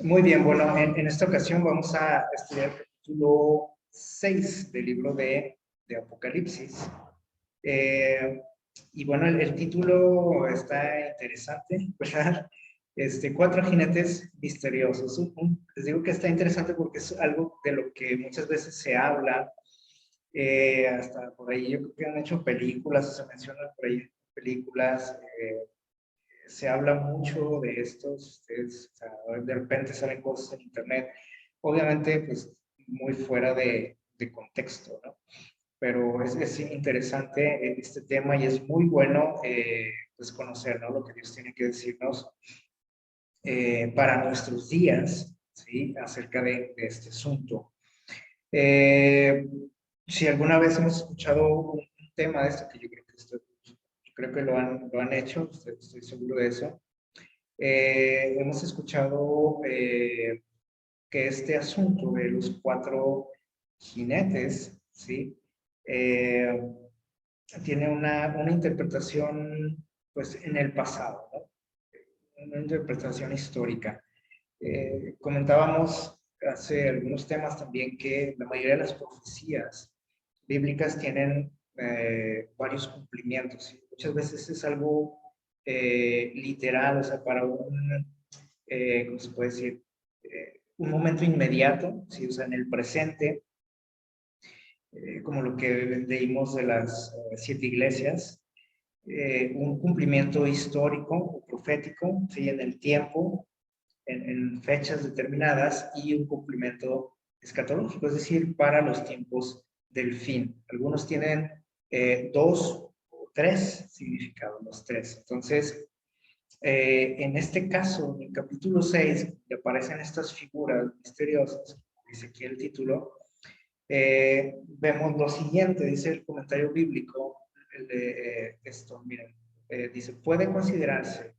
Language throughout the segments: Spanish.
Muy bien, bueno, en esta ocasión vamos a estudiar el capítulo 6 del libro de Apocalipsis. Eh, y bueno, el título está interesante, ¿verdad? Cuatro jinetes misteriosos. Les digo que está interesante porque es algo de lo que muchas veces se habla, hasta por ahí yo creo que han hecho películas, o se mencionan por ahí películas, se habla mucho de estos, o sea, de repente salen cosas en internet, obviamente pues muy fuera de contexto, ¿no? Pero es interesante este tema y es muy bueno pues conocer, ¿no? Lo que Dios tiene que decirnos para nuestros días, ¿sí? Acerca de este asunto. Eh, si alguna vez hemos escuchado un tema de esto, que yo creo que, yo creo que lo han hecho, estoy seguro de eso. Hemos escuchado que este asunto de los cuatro jinetes, ¿sí? Eh, tiene una interpretación, pues, en el pasado, ¿no? Una interpretación histórica. Comentábamos hace algunos temas también que la mayoría de las profecías bíblicas tienen varios cumplimientos. ¿Sí? Muchas veces es algo literal, o sea, para ¿cómo se puede decir? Un momento inmediato, ¿sí? O sea, en el presente, como lo que leímos de las siete iglesias, un cumplimiento histórico o profético, ¿sí? En el tiempo, en fechas determinadas y un cumplimiento escatológico, es decir, para los tiempos del fin. Algunos tienen dos o tres significados, los tres. Entonces, en este caso, en el capítulo 6, que aparecen estas figuras misteriosas, dice aquí el título, vemos lo siguiente, dice el comentario bíblico, el de esto, miren, dice, puede considerarse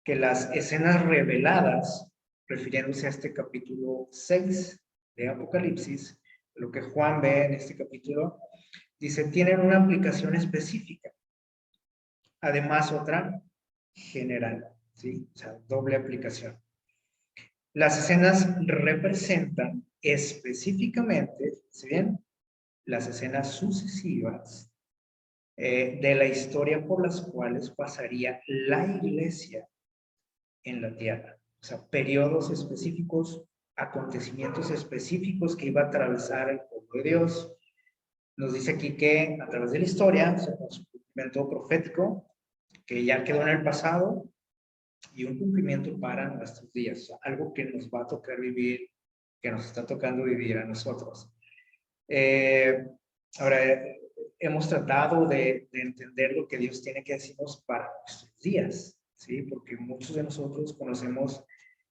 que las escenas reveladas, refiriéndose a este capítulo 6 de Apocalipsis, lo que Juan ve en este capítulo, dice, tienen una aplicación específica, además otra general, ¿sí? O sea, doble aplicación. Las escenas representan específicamente, ¿sí bien? Las escenas sucesivas de la historia por las cuales pasaría la iglesia en la tierra. O sea, periodos específicos, acontecimientos específicos que iba a atravesar el pueblo de Dios. Nos dice aquí que a través de la historia, o sea, un cumplimiento profético que ya quedó en el pasado y un cumplimiento para nuestros días, o sea, algo que nos va a tocar vivir, que nos está tocando vivir a nosotros. Eh, ahora, hemos tratado de entender lo que Dios tiene que decirnos para nuestros días, ¿sí? Porque muchos de nosotros conocemos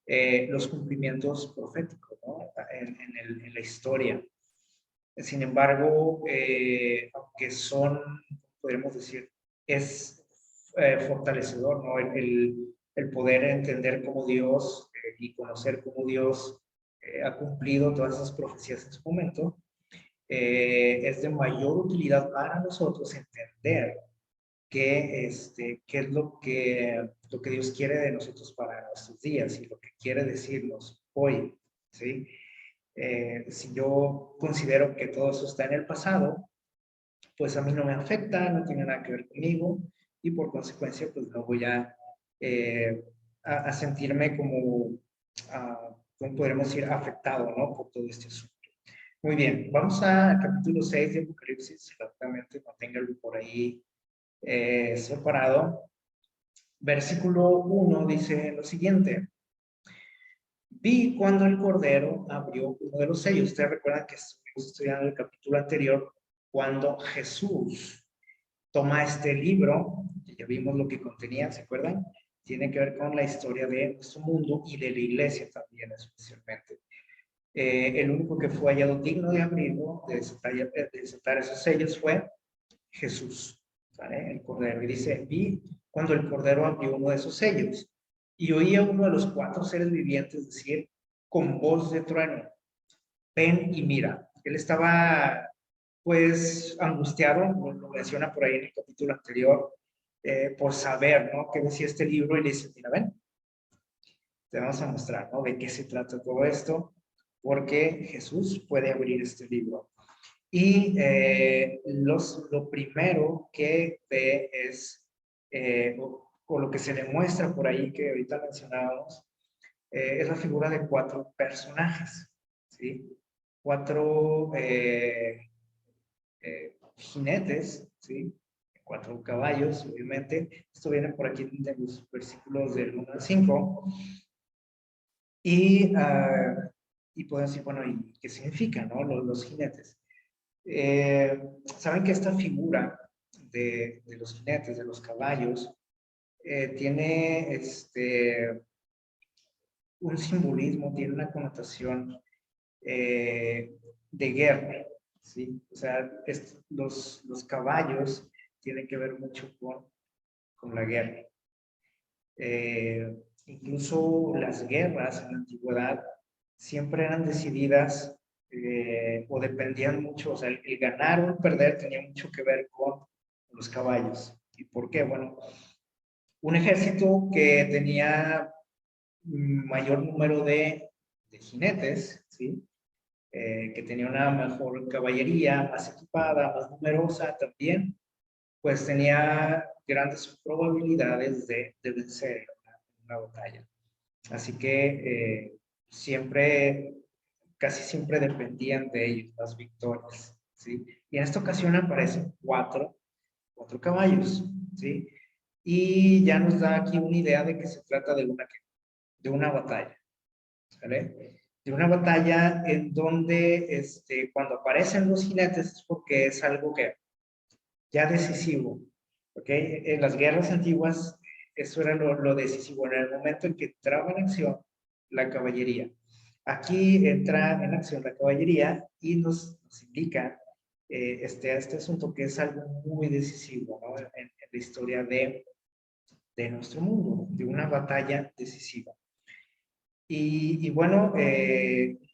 los cumplimientos proféticos, ¿no? En la historia. Sin embargo, aunque son, podríamos decir, es fortalecedor, ¿no? El poder entender cómo Dios y conocer cómo Dios ha cumplido todas esas profecías en su momento, es de mayor utilidad para nosotros entender qué es lo que Dios quiere de nosotros para nuestros días y lo que quiere decirnos hoy, ¿sí? Si yo considero que todo eso está en el pasado, pues a mí no me afecta, no tiene nada que ver conmigo y por consecuencia pues no voy eh, a sentirme como podremos decir, afectado, ¿no? Por todo este asunto. Muy bien, vamos al capítulo 6 de Apocalipsis, rápidamente manténgalo por ahí separado. Versículo 1 dice lo siguiente. Vi cuando el Cordero abrió uno de los sellos. Ustedes recuerdan que estuvimos estudiando el capítulo anterior cuando Jesús toma este libro, que ya vimos lo que contenía, ¿se acuerdan? Tiene que ver con la historia de nuestro mundo y de la iglesia también especialmente. El único que fue hallado digno de abrirlo, de desatar esos sellos, fue Jesús, ¿vale? El Cordero. Y dice, vi cuando el Cordero abrió uno de esos sellos y oía uno de los cuatro seres vivientes decir con voz de trueno, ven y mira. Él estaba, pues, angustiado, lo menciona por ahí en el capítulo anterior, por saber, ¿no? Qué decía este libro y le dice, mira, ven. te vamos a mostrar, ¿no? De qué se trata todo esto, porque Jesús puede abrir este libro. Y lo primero que ve es, o lo que se demuestra por ahí, que ahorita mencionábamos, es la figura de 4 personajes, ¿sí? 4 jinetes, ¿sí? 4 caballos, obviamente. Esto viene por aquí de los versículos del 1 al 5. Y podemos decir, bueno, ¿y qué significa, no? Los jinetes. Saben que esta figura de los jinetes, de los caballos, tiene un simbolismo, tiene una connotación de guerra, ¿sí? O sea, los caballos tienen que ver mucho con la guerra. Incluso las guerras en la antigüedad siempre eran decididas o dependían mucho, o sea, el ganar o el perder tenía mucho que ver con los caballos. ¿Y por qué? Bueno, un ejército que tenía mayor número de jinetes, ¿sí? Que tenía una mejor caballería, más equipada, más numerosa también, pues tenía grandes probabilidades de vencer una batalla. Así que casi siempre dependían de ellos las victorias, ¿sí? Y en esta ocasión aparecen cuatro caballos, ¿sí? Y ya nos da aquí una idea de que se trata de una batalla, ¿vale? De una batalla en donde cuando aparecen los jinetes es porque es algo que ya decisivo, ¿ok? En las guerras antiguas eso era lo decisivo, en el momento en que entraba en acción la caballería. Aquí entra en acción la caballería y nos indica este asunto que es algo muy decisivo, ¿no? En la historia de nuestro mundo, de una batalla decisiva. Y bueno,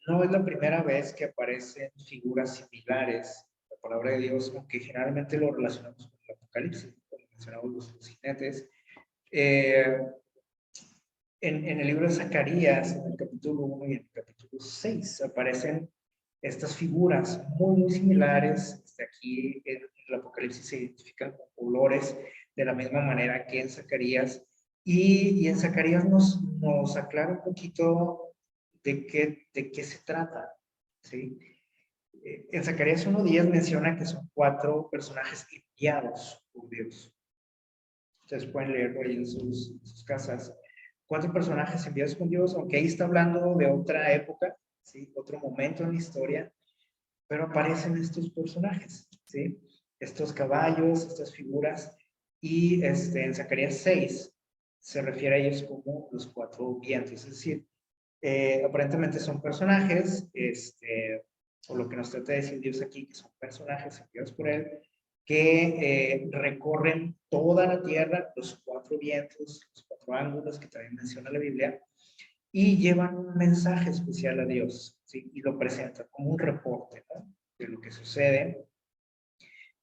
no es la primera vez que aparecen figuras similares a la palabra de Dios, aunque generalmente lo relacionamos con el Apocalipsis, como mencionamos los jinetes. En el libro de Zacarías, en el capítulo 1 y en el capítulo 6, aparecen estas figuras muy similares. Aquí en el Apocalipsis se identifican con colores de la misma manera que en Zacarías. Y en Zacarías nos aclara un poquito de qué se trata, ¿sí? En Zacarías 1:10 menciona que son 4 personajes enviados por Dios. Ustedes pueden leerlo ahí en sus casas. 4 personajes enviados con Dios, aunque ahí está hablando de otra época, ¿sí? Otro momento en la historia, pero aparecen estos personajes, ¿sí? Estos caballos, estas figuras, y en Zacarías 6 se refiere a ellos como los 4 vientos, es decir, aparentemente son personajes, o lo que nos trata de decir Dios aquí, que son personajes enviados por Él, que recorren toda la tierra, los 4 vientos, los 4 ángulos que también menciona la Biblia, y llevan un mensaje especial a Dios, ¿sí? Y lo presentan como un reporte, ¿no? De lo que sucede.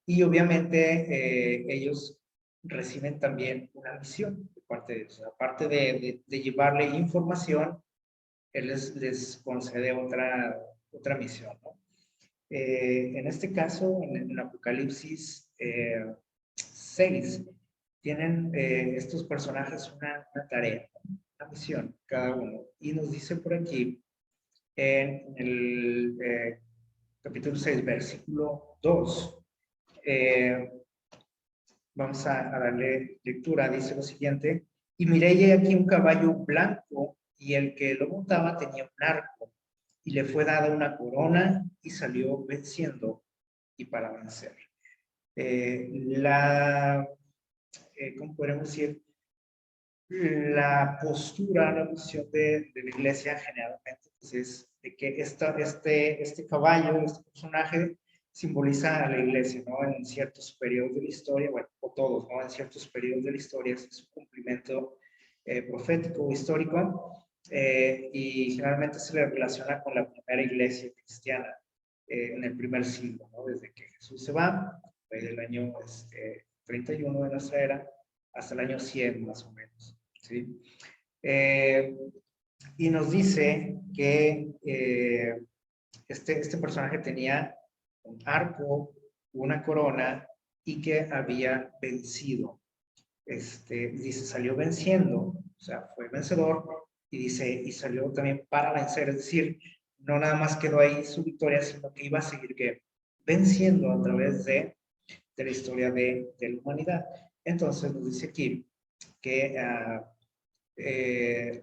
Y obviamente ellos reciben también una misión de parte de Dios. Aparte de llevarle información, Él les concede otra misión, ¿no? En este caso, en Apocalipsis 6, tienen estos personajes una tarea, una misión, cada uno. Y nos dice por aquí, en el capítulo 6, versículo 2, vamos a darle lectura, dice lo siguiente: y miré y aquí un caballo blanco, y el que lo montaba tenía un arco, y le fue dada una corona, y salió venciendo y para vencer. ¿Cómo podemos decir? La postura, la posición de la iglesia generalmente pues, es de que este caballo, este personaje, simboliza a la iglesia, ¿no? En ciertos periodos de la historia, bueno, o todos, ¿no? En ciertos periodos de la historia es un cumplimiento profético o histórico, y generalmente se le relaciona con la primera iglesia cristiana en el primer siglo, ¿no? Desde que Jesús se va, del año 31 de nuestra era, hasta el año 100 más o menos, ¿sí? Y nos dice que este personaje tenía un arco, una corona y que había vencido. Dice, salió venciendo, o sea, fue vencedor, y dice, y salió también para vencer, es decir, no nada más quedó ahí su victoria, sino que iba a seguir que venciendo a través de la historia de la humanidad. Entonces nos dice aquí que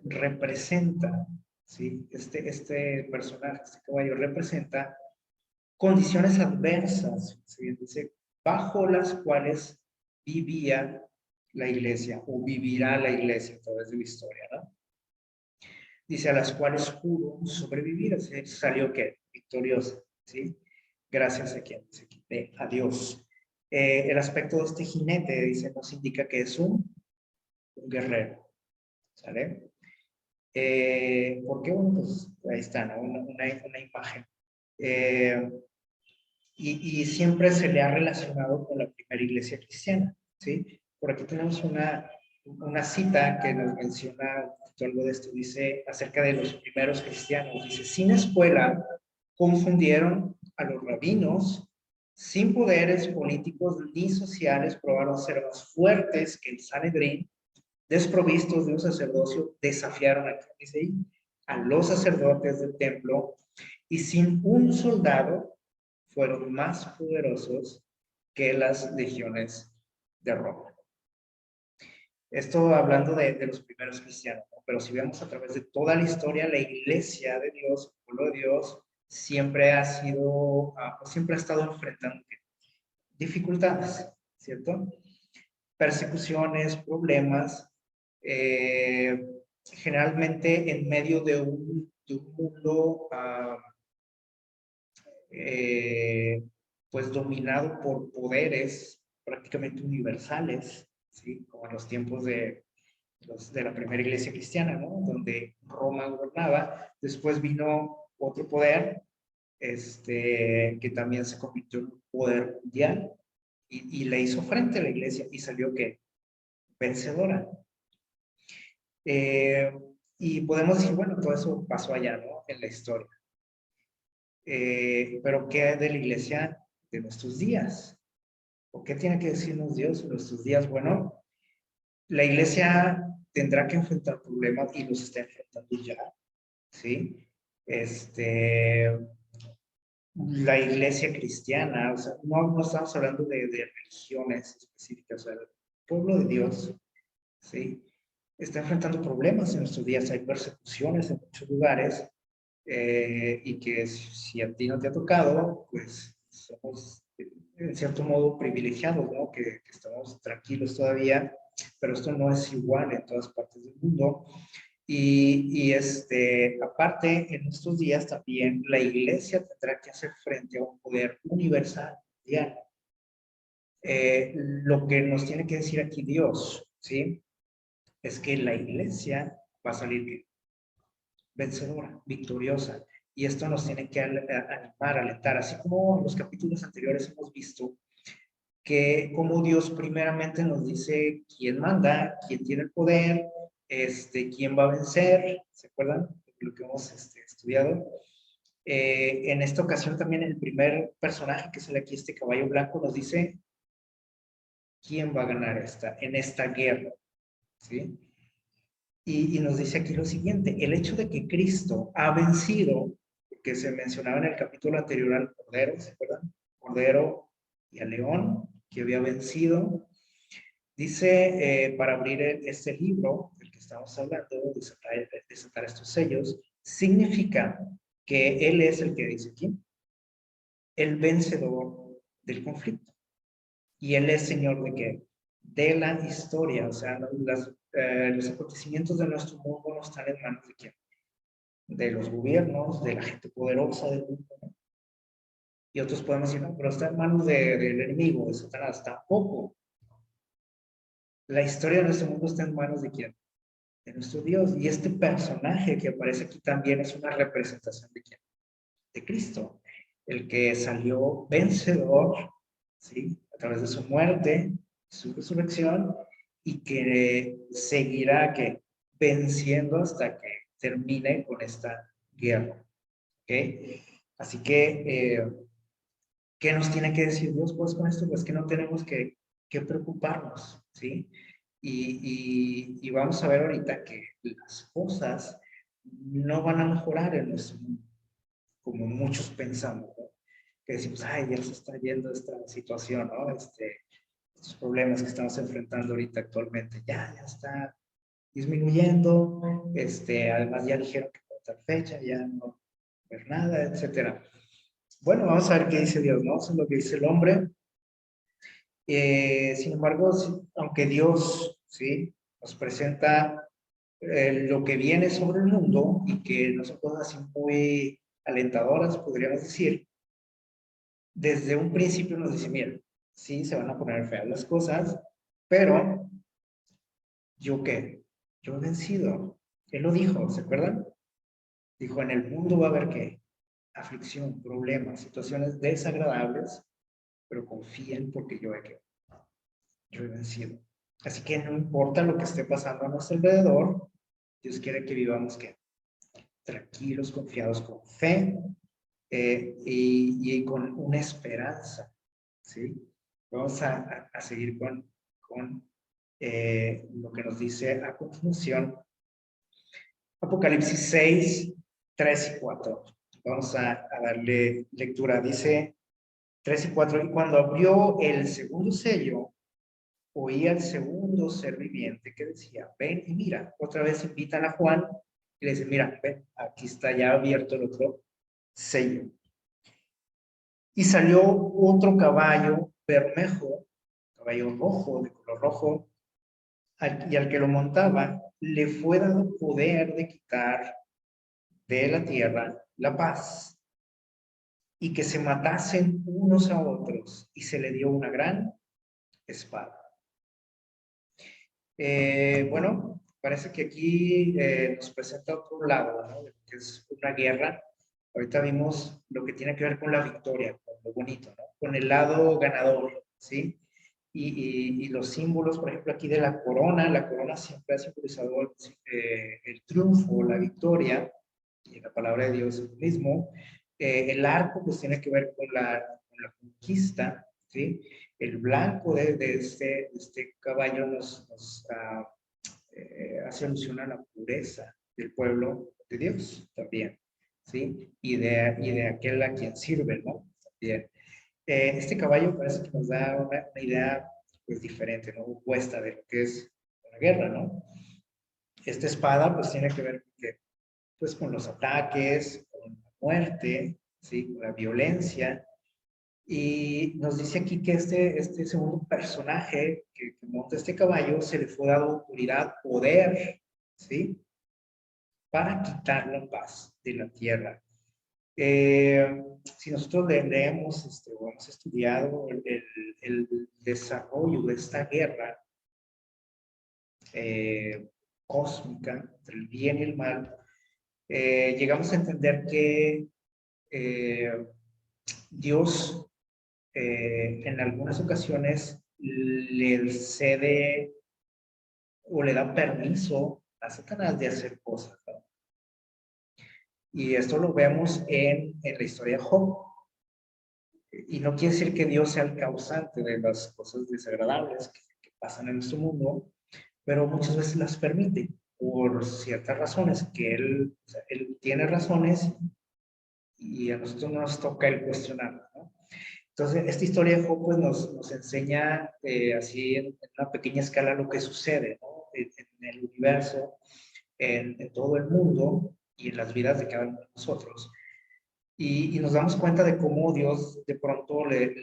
representa, ¿sí? Este personaje, este caballo representa condiciones adversas, ¿sí? Dice, bajo las cuales vivía la iglesia o vivirá la iglesia a través de la historia, ¿no? Dice, a las cuales pudo sobrevivir, es decir, salió que victoriosa, ¿sí? Gracias a quien, a Dios. El aspecto de este jinete, dice, nos indica que es un guerrero, ¿sale? ¿Por qué? Bueno, pues ahí está, ¿no? Una imagen. Y siempre se le ha relacionado con la primera iglesia cristiana, ¿sí? Por aquí tenemos una cita que nos menciona algo de esto, dice acerca de los primeros cristianos, dice, sin escuela confundieron a los rabinos, sin poderes políticos ni sociales, probaron ser más fuertes que el Sanedrín, desprovistos de un sacerdocio, desafiaron a los sacerdotes del templo y sin un soldado fueron más poderosos que las legiones de Roma. Esto hablando de los primeros cristianos, ¿no? Pero si vemos a través de toda la historia, la iglesia de Dios, el pueblo de Dios, siempre ha estado enfrentando dificultades, ¿cierto? Persecuciones, problemas, generalmente en medio de un mundo pues dominado por poderes prácticamente universales, ¿sí? Como en los tiempos de la primera iglesia cristiana, ¿no? Donde Roma gobernaba, después vino otro poder, que también se convirtió en un poder mundial y le hizo frente a la iglesia y salió que vencedora. Y podemos decir, bueno, todo eso pasó allá, ¿no? En la historia. Pero ¿qué de la iglesia de nuestros días? ¿O qué tiene que decirnos Dios en nuestros días? Bueno, la iglesia tendrá que enfrentar problemas y los está enfrentando ya, ¿sí? La iglesia cristiana, o sea, no estamos hablando de religiones específicas, o sea, el pueblo de Dios, ¿sí? Está enfrentando problemas en nuestros días, hay persecuciones en muchos lugares, y que si a ti no te ha tocado, pues somos en cierto modo privilegiados, ¿no? Que estamos tranquilos todavía, pero esto no es igual en todas partes del mundo. Y aparte, en estos días también la iglesia tendrá que hacer frente a un poder universal, mundial. Lo que nos tiene que decir aquí Dios, ¿sí? Es que la iglesia va a salir bien, vencedora, victoriosa. Y esto nos tiene que animar, alentar, así como en los capítulos anteriores hemos visto que como Dios primeramente nos dice quién manda, quién tiene el poder, quién va a vencer, ¿se acuerdan? Lo que hemos estudiado. En esta ocasión también el primer personaje que sale aquí, este caballo blanco, nos dice quién va a ganar en esta guerra, ¿sí? Y nos dice aquí lo siguiente, el hecho de que Cristo ha vencido, que se mencionaba en el capítulo anterior al Cordero, ¿se acuerdan? Cordero y al León, que había vencido. Dice, para abrir este libro, del que estamos hablando, desatar estos sellos, significa que Él es el que dice aquí, el vencedor del conflicto. Y Él es Señor de qué? De la historia, o sea, los acontecimientos de nuestro mundo no están en manos de quién, de los gobiernos, de la gente poderosa del mundo, ¿no? Y otros podemos decir, no, pero está en manos del enemigo, de Satanás. Tampoco. La historia de nuestro mundo está en manos de quién, de nuestro Dios. Y este personaje que aparece aquí también es una representación de quién, de Cristo, el que salió vencedor, ¿sí? A través de su muerte, su resurrección, y que seguirá que venciendo hasta que termine con esta guerra. ¿Okay? Así que, ¿qué nos tiene que decir Dios pues con esto? Pues que no tenemos que preocuparnos, ¿sí? Y vamos a ver ahorita que las cosas no van a mejorar en nuestro mundo, como muchos pensamos, ¿no? Que decimos, ay, ya se está yendo esta situación, ¿no? Estos problemas que estamos enfrentando ahorita actualmente, ya está disminuyendo, además ya dijeron que por tal fecha ya no va a haber nada, etcétera. Bueno, vamos a ver qué dice Dios, ¿no? Eso es lo que dice el hombre. Sin embargo, aunque Dios, ¿sí?, nos presenta lo que viene sobre el mundo y que no son cosas así muy alentadoras, podríamos decir, desde un principio nos dice, mira, sí, se van a poner feas las cosas, pero ¿yo qué? Yo he vencido. Él lo dijo, ¿se acuerdan? Dijo, en el mundo va a haber ¿qué? Aflicción, problemas, situaciones desagradables, pero confíen porque yo he vencido. Así que no importa lo que esté pasando a nuestro alrededor, Dios quiere que vivamos ¿qué? Tranquilos, confiados, con fe y con una esperanza, ¿sí? Vamos a seguir con lo que nos dice a continuación Apocalipsis 6, 3 y 4. Vamos a darle lectura. Dice 3 y 4, y cuando abrió el segundo sello, oí al segundo ser viviente que decía, ven y mira. Otra vez invitan a Juan y le dicen, mira, ven, aquí está ya abierto el otro sello. Y salió otro caballo bermejo, caballo rojo, de color rojo, y al que lo montaba le fue dado poder de quitar de la tierra la paz, y que se matasen unos a otros, y se le dio una gran espada. Bueno, parece que aquí nos presenta otro lado, ¿no? Que es una guerra. Ahorita vimos lo que tiene que ver con la victoria, con lo bonito, ¿no? Con el lado ganador, ¿sí? Y los símbolos, por ejemplo, aquí de la corona siempre ha simbolizado el triunfo, la victoria, y la palabra de Dios mismo. El arco, pues tiene que ver con la conquista, ¿sí? El blanco de este caballo nos hace alusión a la pureza del pueblo de Dios también, ¿sí? Y de aquel a quien sirve, ¿no? También. Este caballo parece que nos da una idea pues diferente, ¿no? Opuesta de lo que es una guerra, ¿no? Esta espada pues tiene que ver pues, con los ataques, con la muerte, ¿sí? Con la violencia. Y nos dice aquí que este segundo personaje que monta este caballo se le fue dado autoridad, poder, ¿sí? Para quitar la paz de la tierra. Si nosotros leemos o hemos estudiado el desarrollo de esta guerra cósmica entre el bien y el mal, llegamos a entender que Dios en algunas ocasiones le cede o le da permiso a Satanás de hacer cosas, ¿no? Y esto lo vemos en la historia de Job. Y no quiere decir que Dios sea el causante de las cosas desagradables que pasan en nuestro mundo, pero muchas veces las permite por ciertas razones, que o sea, él tiene razones y a nosotros no nos toca el cuestionarlo, ¿no? Entonces, esta historia de Job pues, nos enseña así en una pequeña escala lo que sucede, ¿no? En el universo, en todo el mundo y en las vidas de cada uno de nosotros. Y nos damos cuenta de cómo Dios de pronto le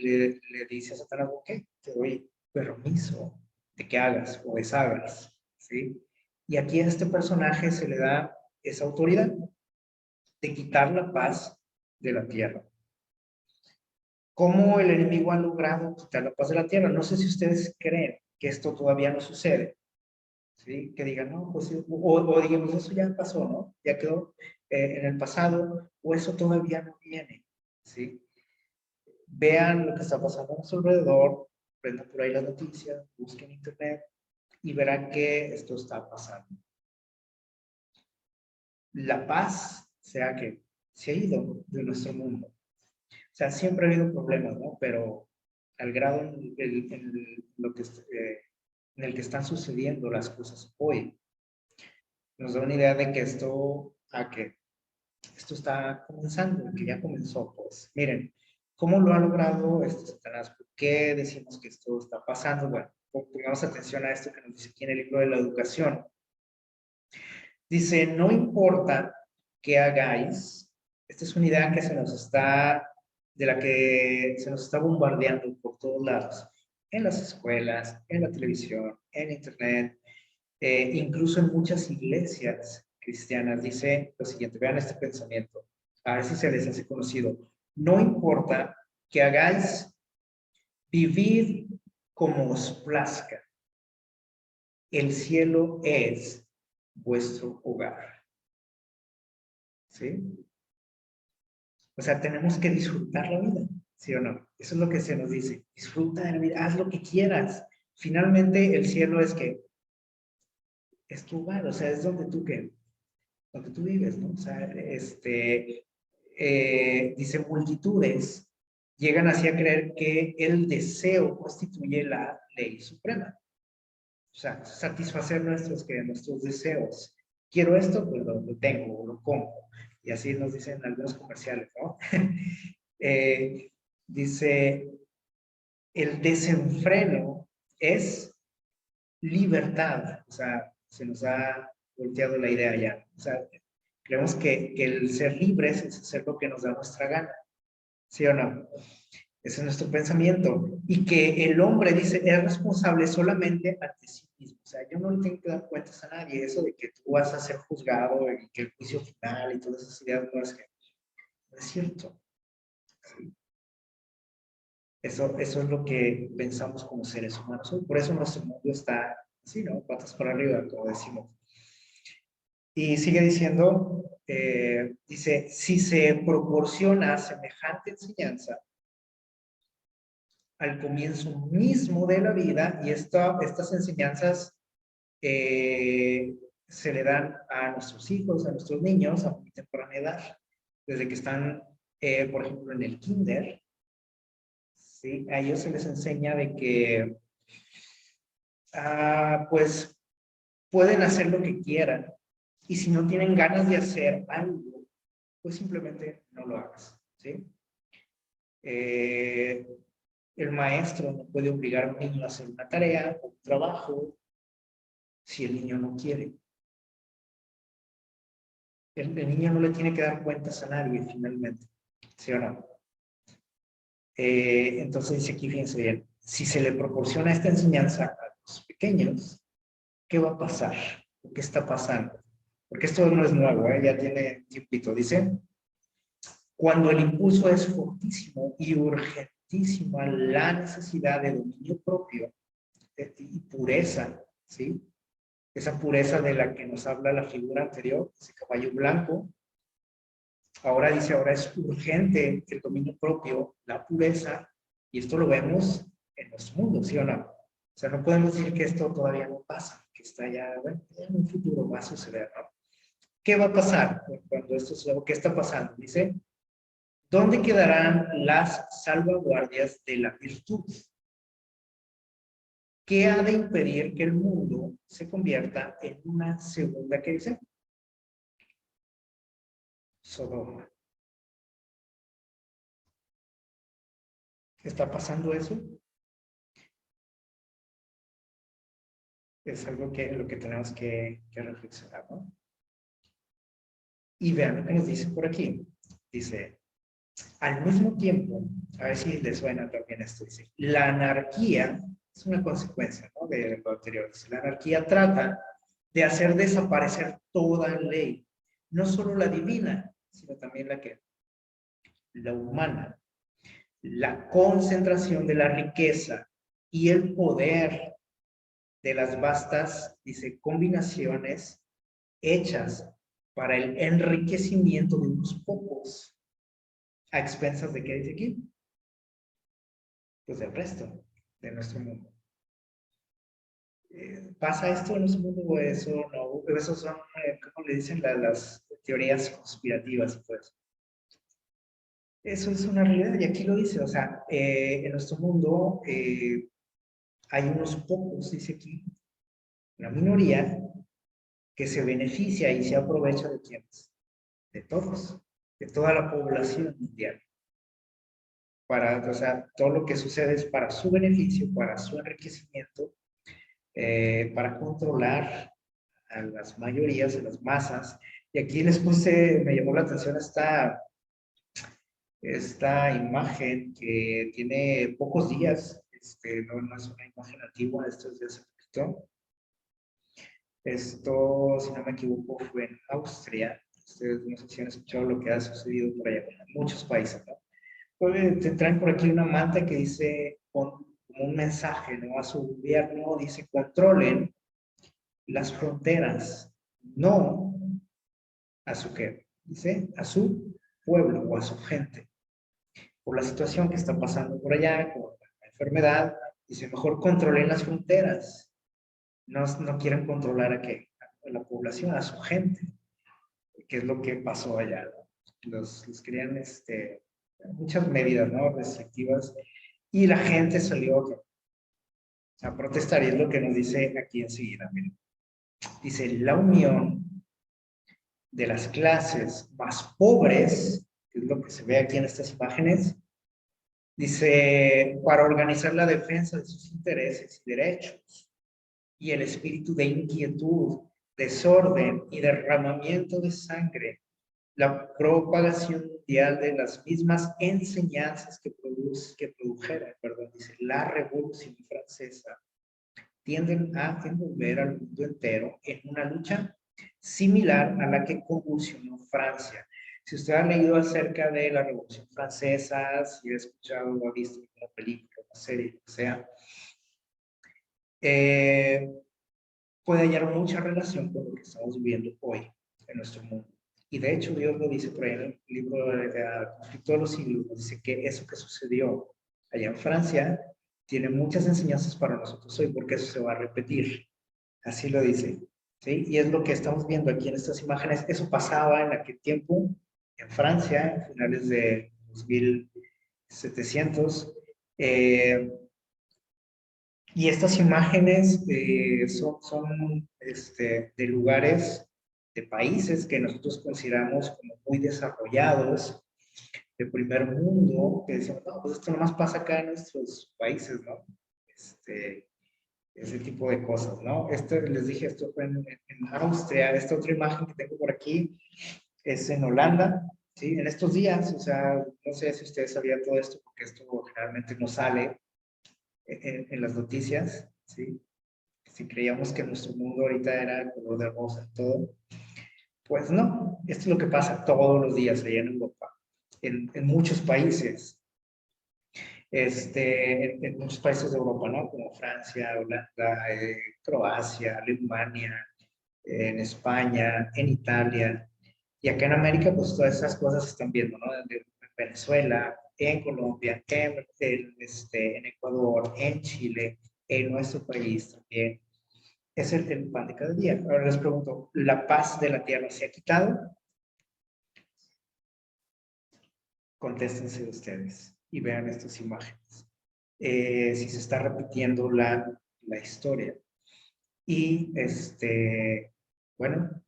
dice a Satanás, ok, te doy permiso de que hagas o deshagas, ¿sí? Y aquí a este personaje se le da esa autoridad de quitar la paz de la tierra. ¿Cómo el enemigo ha logrado quitar la paz de la tierra? No sé si ustedes creen que esto todavía no sucede, ¿sí? Que digan, no, pues, o digamos, eso ya pasó, ¿no? Ya quedó en el pasado, o eso todavía no viene, ¿sí? Vean lo que está pasando a nuestro alrededor, prendan por ahí las noticias, busquen internet y verán que esto está pasando. la paz se ha ido de nuestro mundo. O sea, siempre ha habido problemas, ¿no? Pero al grado en el que están sucediendo las cosas hoy, nos da una idea de que esto está comenzando, que ya comenzó, pues. Miren, ¿cómo lo ha logrado Satanás? ¿Por qué decimos que esto está pasando? Bueno, pongamos atención a esto que nos dice aquí en el libro de la educación. Dice, no importa qué hagáis, esta es una idea de la que se nos está bombardeando por todos lados, en las escuelas, en la televisión, en internet, incluso en muchas iglesias cristianas. Dice lo siguiente, vean este pensamiento, a ver si se les hace conocido. No importa que hagáis, vivid como os plazca. El cielo es vuestro hogar. ¿Sí? O sea, tenemos que disfrutar la vida, ¿sí o no? Eso es lo que se nos dice. Disfruta de la vida, haz lo que quieras. Finalmente, el cielo es tu hogar, o sea, es donde tú vives, ¿no? O sea, dice, multitudes llegan así a creer que el deseo constituye la ley suprema. O sea, satisfacer nuestros deseos. Quiero esto, pues lo tengo, lo compro. Y así nos dicen algunos comerciales, ¿no? Dice, el desenfreno es libertad. O sea, se nos ha volteado la idea ya. O sea, creemos que el ser libres es hacer lo que nos da nuestra gana. ¿Sí o no? Ese es nuestro pensamiento. Y que el hombre, dice, es responsable solamente ante sí mismo. O sea, yo no le tengo que dar cuentas a nadie. Eso de que tú vas a ser juzgado y que el juicio final y todas esas ideas, no es cierto. ¿Sí? Eso es lo que pensamos como seres humanos. Por eso nuestro mundo está así, ¿no? Patas para arriba, como decimos. Y sigue diciendo, dice, si se proporciona semejante enseñanza al comienzo mismo de la vida, y estas enseñanzas se le dan a nuestros hijos, a nuestros niños a muy temprana edad, desde que están, por ejemplo, en el kinder, ¿sí? A ellos se les enseña de que, pues, pueden hacer lo que quieran, y si no tienen ganas de hacer algo, pues simplemente no lo hagas, ¿sí? El maestro no puede obligar a un niño a hacer una tarea o un trabajo si el niño no quiere. El niño no le tiene que dar cuentas a nadie finalmente, ¿sí o no? Entonces dice aquí, fíjense bien, si se le proporciona esta enseñanza a los pequeños, ¿qué va a pasar? ¿Qué está pasando? Porque esto no es nuevo, ya tiene tiempito. Dice, cuando el impulso es fortísimo y urgentísima la necesidad de dominio propio y pureza, ¿sí? Esa pureza de la que nos habla la figura anterior, ese caballo blanco. Ahora dice, ahora es urgente el dominio propio, la pureza, y esto lo vemos en nuestro mundo, ¿sí o no? O sea, no podemos decir que esto todavía no pasa, que está ya, bueno, en un futuro va a suceder, ¿no? ¿Qué va a pasar cuando esto suceda? ¿Qué está pasando? Dice, ¿dónde quedarán las salvaguardias de la virtud? ¿Qué ha de impedir que el mundo se convierta en una segunda, ¿qué dice? Sodoma. ¿Está pasando eso? Es algo lo que tenemos que reflexionar, ¿no? Y vean lo que nos dice por aquí. Dice, al mismo tiempo, a ver si les suena también esto, dice, la anarquía es una consecuencia, ¿no?, de lo anterior. Dice, la anarquía trata de hacer desaparecer toda ley, no solo la divina, sino también la humana. La concentración de la riqueza y el poder de las vastas, dice, combinaciones hechas para el enriquecimiento de unos pocos, a expensas de qué dice aquí, pues del resto de nuestro mundo. ¿Pasa esto en nuestro mundo o eso no? Esos son, ¿cómo le dicen? Las teorías conspirativas y todo eso. Eso es una realidad, y aquí lo dice, o sea, en nuestro mundo hay unos pocos, dice aquí, una minoría que se beneficia y se aprovecha de quienes, de todos, de toda la población mundial. O sea, todo lo que sucede es para su beneficio, para su enriquecimiento, para controlar a las mayorías, a las masas. Y aquí les puse, me llamó la atención esta imagen que tiene pocos días, no es una imagen antigua, esto es de hace poquito. Esto, si no me equivoco, fue en Austria. Ustedes no sé si han escuchado lo que ha sucedido por allá, en muchos países, ¿no? Pues, te traen por aquí una manta que dice, como un mensaje, ¿no? A su gobierno, dice, controlen las fronteras, no a su qué, dice, a su pueblo o a su gente. Por la situación que está pasando por allá, por la enfermedad, dice, mejor controlen las fronteras. No quieren controlar a qué, a la población, a su gente, que es lo que pasó allá, ¿no? Los querían, muchas medidas, ¿no? Restrictivas, y la gente salió a protestar, y es lo que nos dice aquí enseguida. Miren. Dice, la unión de las clases más pobres, que es lo que se ve aquí en estas imágenes, dice, para organizar la defensa de sus intereses y derechos, y el espíritu de inquietud, desorden y derramamiento de sangre, la propagación mundial de las mismas enseñanzas que produjera, dice, la Revolución Francesa, tienden a envolver al mundo entero en una lucha similar a la que convulsionó Francia. Si usted ha leído acerca de la Revolución Francesa, si ha escuchado o ha visto una película, una serie, lo que sea, puede hallar mucha relación con lo que estamos viviendo hoy en nuestro mundo. Y de hecho, Dios lo dice por ahí en el libro de Conflicto de los Siglos, dice que eso que sucedió allá en Francia tiene muchas enseñanzas para nosotros hoy, porque eso se va a repetir. Así lo dice. ¿Sí? Y es lo que estamos viendo aquí en estas imágenes. Eso pasaba en aquel tiempo en Francia, en finales de 2700. Y estas imágenes son de lugares, de países que nosotros consideramos como muy desarrollados, de primer mundo, que decimos, no, pues esto nomás pasa acá en nuestros países, ¿no? Ese tipo de cosas, ¿no? Les dije, esto fue en Austria. Esta otra imagen que tengo por aquí es en Holanda, ¿sí? En estos días, o sea, no sé si ustedes sabían todo esto, porque esto generalmente no sale en las noticias, ¿sí? Si creíamos que nuestro mundo ahorita era color de rosa, todo, pues no, esto es lo que pasa todos los días allá en Europa, en muchos países, en muchos países de Europa, ¿no? Como Francia, Holanda, Croacia, Alemania, en España, en Italia, y acá en América, pues todas esas cosas se están viendo, ¿no? En Venezuela, en Colombia, en Ecuador, en Chile, en nuestro país también. Es el pan de cada día. Ahora les pregunto, ¿la paz de la tierra se ha quitado? Contéstense ustedes y vean estas imágenes. Si se está repitiendo la historia. Y, bueno,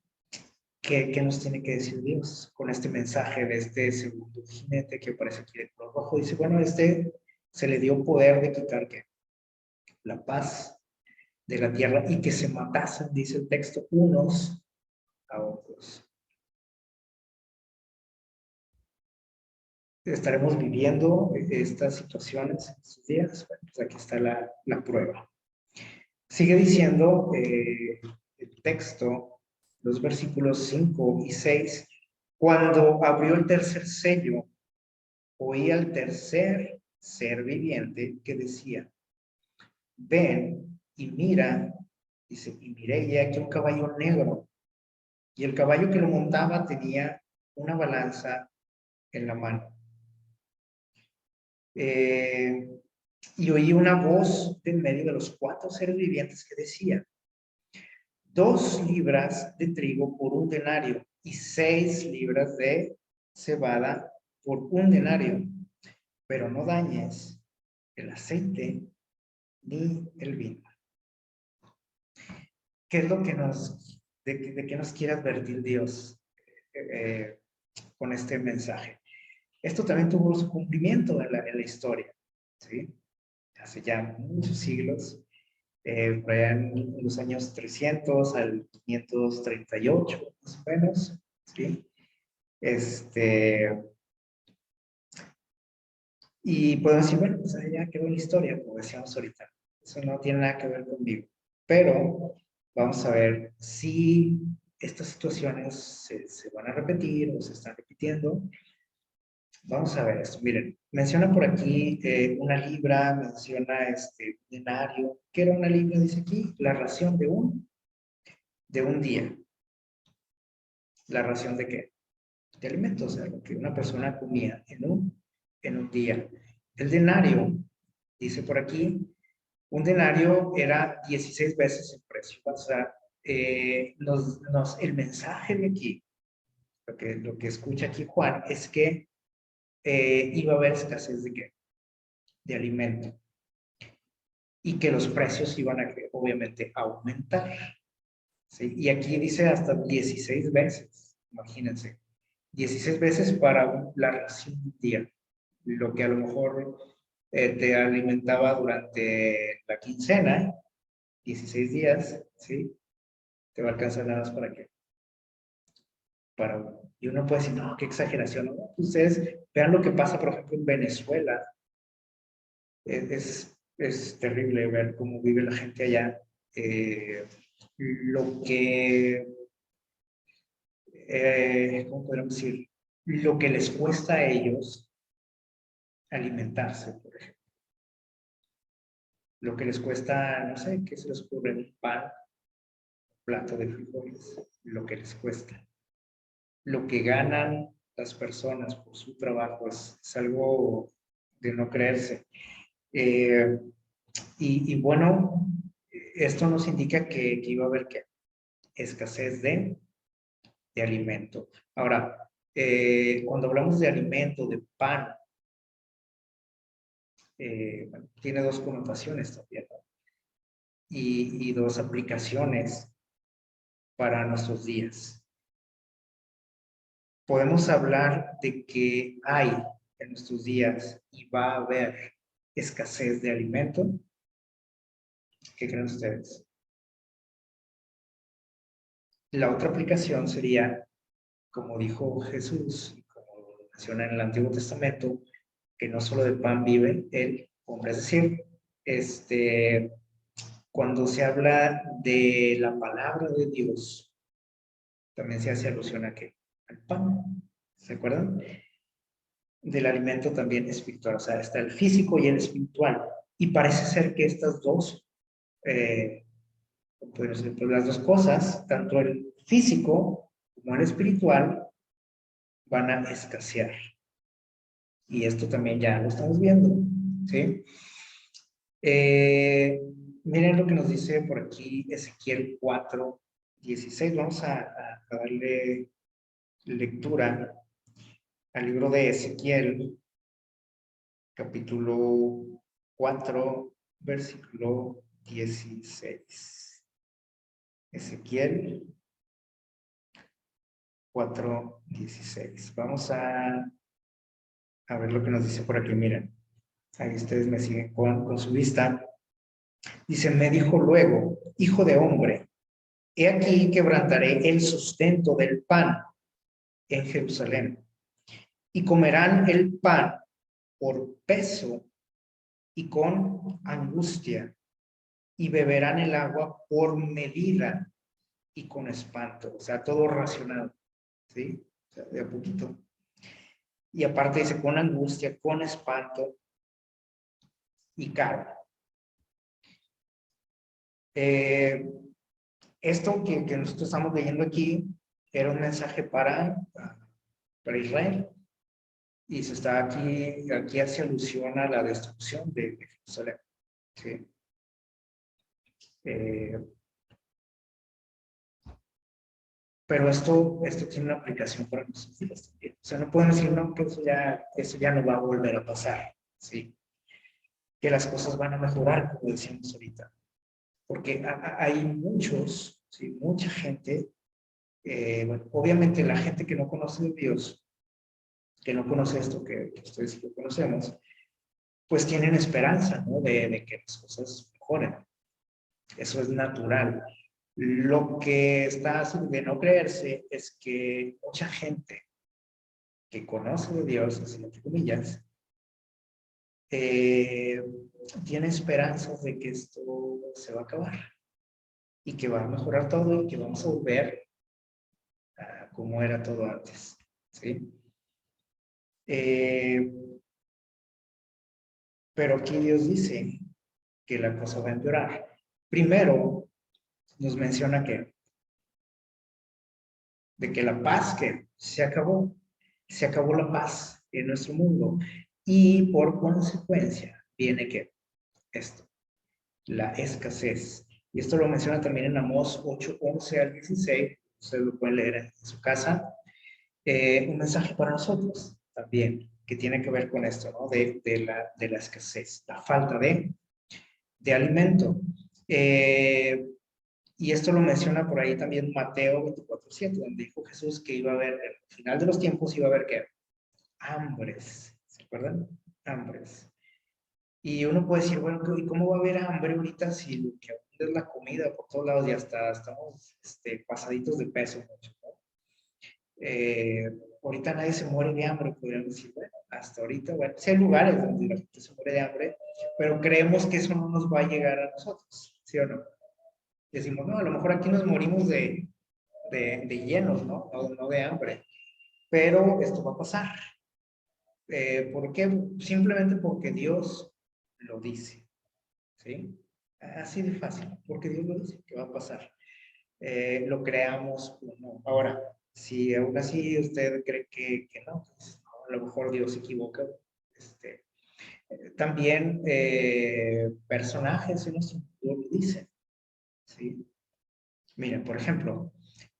¿qué nos tiene que decir Dios con este mensaje de este segundo jinete que aparece aquí de color rojo? Dice, bueno, se le dio poder de quitar ¿qué? La paz de la tierra y que se matasen, dice el texto, unos a otros. Estaremos viviendo estas situaciones en estos días. Bueno, pues aquí está la prueba. Sigue diciendo el texto, los versículos 5 y 6, cuando abrió el tercer sello, oí al tercer ser viviente que decía, ven y mira, dice, y miré y aquí un caballo negro, y el caballo que lo montaba tenía una balanza en la mano. Y oí una voz de en medio de los cuatro seres vivientes que decía, 2 libras de trigo por 1 denario y 6 libras de cebada por 1 denario, pero no dañes el aceite ni el vino. ¿Qué es lo que de qué nos quiere advertir Dios con este mensaje? Esto también tuvo su cumplimiento en la historia, ¿sí? Hace ya muchos siglos, por allá en los años 300 al 538, más o menos, ¿sí? Y podemos decir, bueno, pues ya quedó la historia, como decíamos ahorita. Eso no tiene nada que ver conmigo. Pero vamos a ver si estas situaciones se van a repetir o se están repitiendo. Vamos a ver esto. Miren, menciona por aquí 1 libra, menciona denario. ¿Qué era 1 libra? Dice aquí, la ración de un día. ¿La ración de qué? De alimentos, o sea, lo que una persona comía en un día. El denario, dice por aquí, un denario era 16 veces el precio. O sea, el mensaje de aquí, lo que escucha aquí Juan, es que iba a haber escasez de qué? De alimento. Y que los precios iban a, obviamente, aumentar. ¿Sí? Y aquí dice hasta 16 veces, imagínense. 16 veces para la ración de un día. Lo que a lo mejor te alimentaba durante la quincena, 16 días, ¿sí? Te va a alcanzar nada más para qué. Para uno. Y uno puede decir, no, qué exageración. ¿No? Ustedes vean lo que pasa, por ejemplo, en Venezuela. Es terrible ver cómo vive la gente allá. Lo que, ¿cómo podemos decir? Lo que les cuesta a ellos alimentarse, por ejemplo. Lo que les cuesta, no sé, ¿qué se les ocurre? Un pan, un plato de frijoles, lo que les cuesta. Lo que ganan las personas por su trabajo es algo de no creerse. Y bueno, esto nos indica que iba a haber ¿qué? Escasez de alimento. Ahora, cuando hablamos de alimento, de pan, bueno, tiene 2 connotaciones también, ¿no? Y 2 aplicaciones para nuestros días. Podemos hablar de que hay en nuestros días y va a haber escasez de alimento. ¿Qué creen ustedes? La otra aplicación sería, como dijo Jesús, y como menciona en el Antiguo Testamento, que no solo de pan vive el hombre. Es decir, cuando se habla de la palabra de Dios, también se hace alusión a qué? Al pan. ¿Se acuerdan? Del alimento también espiritual. O sea, está el físico y el espiritual. Y parece ser que estas dos, pues, las dos cosas, tanto el físico como el espiritual, van a escasear. Y esto también ya lo estamos viendo, ¿sí? Miren lo que nos dice por aquí Ezequiel 4:16. Vamos a darle lectura al libro de Ezequiel, capítulo 4, versículo 16. Ezequiel 4:16. Vamos a ver lo que nos dice por aquí. Miren, ahí ustedes me siguen con su vista. Dice, me dijo luego, hijo de hombre, he aquí quebrantaré el sustento del pan en Jerusalén, y comerán el pan por peso y con angustia, y beberán el agua por medida y con espanto, o sea, todo racionado, ¿sí? O sea, de a poquito. Y aparte dice, con angustia, con espanto y caro. Esto que nosotros estamos leyendo aquí era un mensaje para Israel. Y se está aquí hace alusión a la destrucción de Jerusalén. ¿Sí? Pero esto tiene una aplicación para nuestros días también. O sea, no podemos decir, no, que eso ya no va a volver a pasar, ¿sí? Que las cosas van a mejorar, como decíamos ahorita. Porque hay muchos, ¿sí? Mucha gente, bueno, obviamente la gente que no conoce de Dios, que no conoce esto que ustedes y yo conocemos, pues tienen esperanza, ¿no? De que las cosas mejoren. Eso es natural. Lo que está de no creerse es que mucha gente que conoce de Dios, así entre comillas, eh, tiene esperanzas de que esto se va a acabar y que va a mejorar todo y que vamos a volver a como era todo antes, ¿sí? Eh, pero aquí Dios dice que la cosa va a empeorar. Primero, nos menciona que de que la paz que se acabó la paz en nuestro mundo y por consecuencia viene que esto, la escasez. Y esto lo menciona también en Amós 8, 11 al 16, ustedes lo pueden leer en su casa. Un mensaje para nosotros también, que tiene que ver con esto, ¿no? De la escasez, la falta de alimento. Y esto lo menciona por ahí también Mateo 24:7, donde dijo Jesús que iba a haber, al final de los tiempos iba a haber ¿qué? Hambres, ¿se acuerdan? Hambres. Y uno puede decir, bueno, ¿y cómo va a haber hambre ahorita si lo que abunda es la comida por todos lados? Ya estamos pasaditos de peso mucho, ¿no? Ahorita nadie se muere de hambre, podríamos decir, bueno, hasta ahorita, bueno, sí hay lugares donde la gente se muere de hambre, pero creemos que eso no nos va a llegar a nosotros, ¿sí o no? Decimos, no, a lo mejor aquí nos morimos de llenos, ¿no? No de hambre, pero esto va a pasar. ¿Por qué? Simplemente porque Dios lo dice, ¿sí? Así de fácil, porque Dios lo dice que va a pasar. Lo creamos o no. Ahora, si aún así usted cree que no, pues, no, a lo mejor Dios se equivoca. Este, también personajes en nuestro mundo lo dicen, ¿sí? Miren, por ejemplo,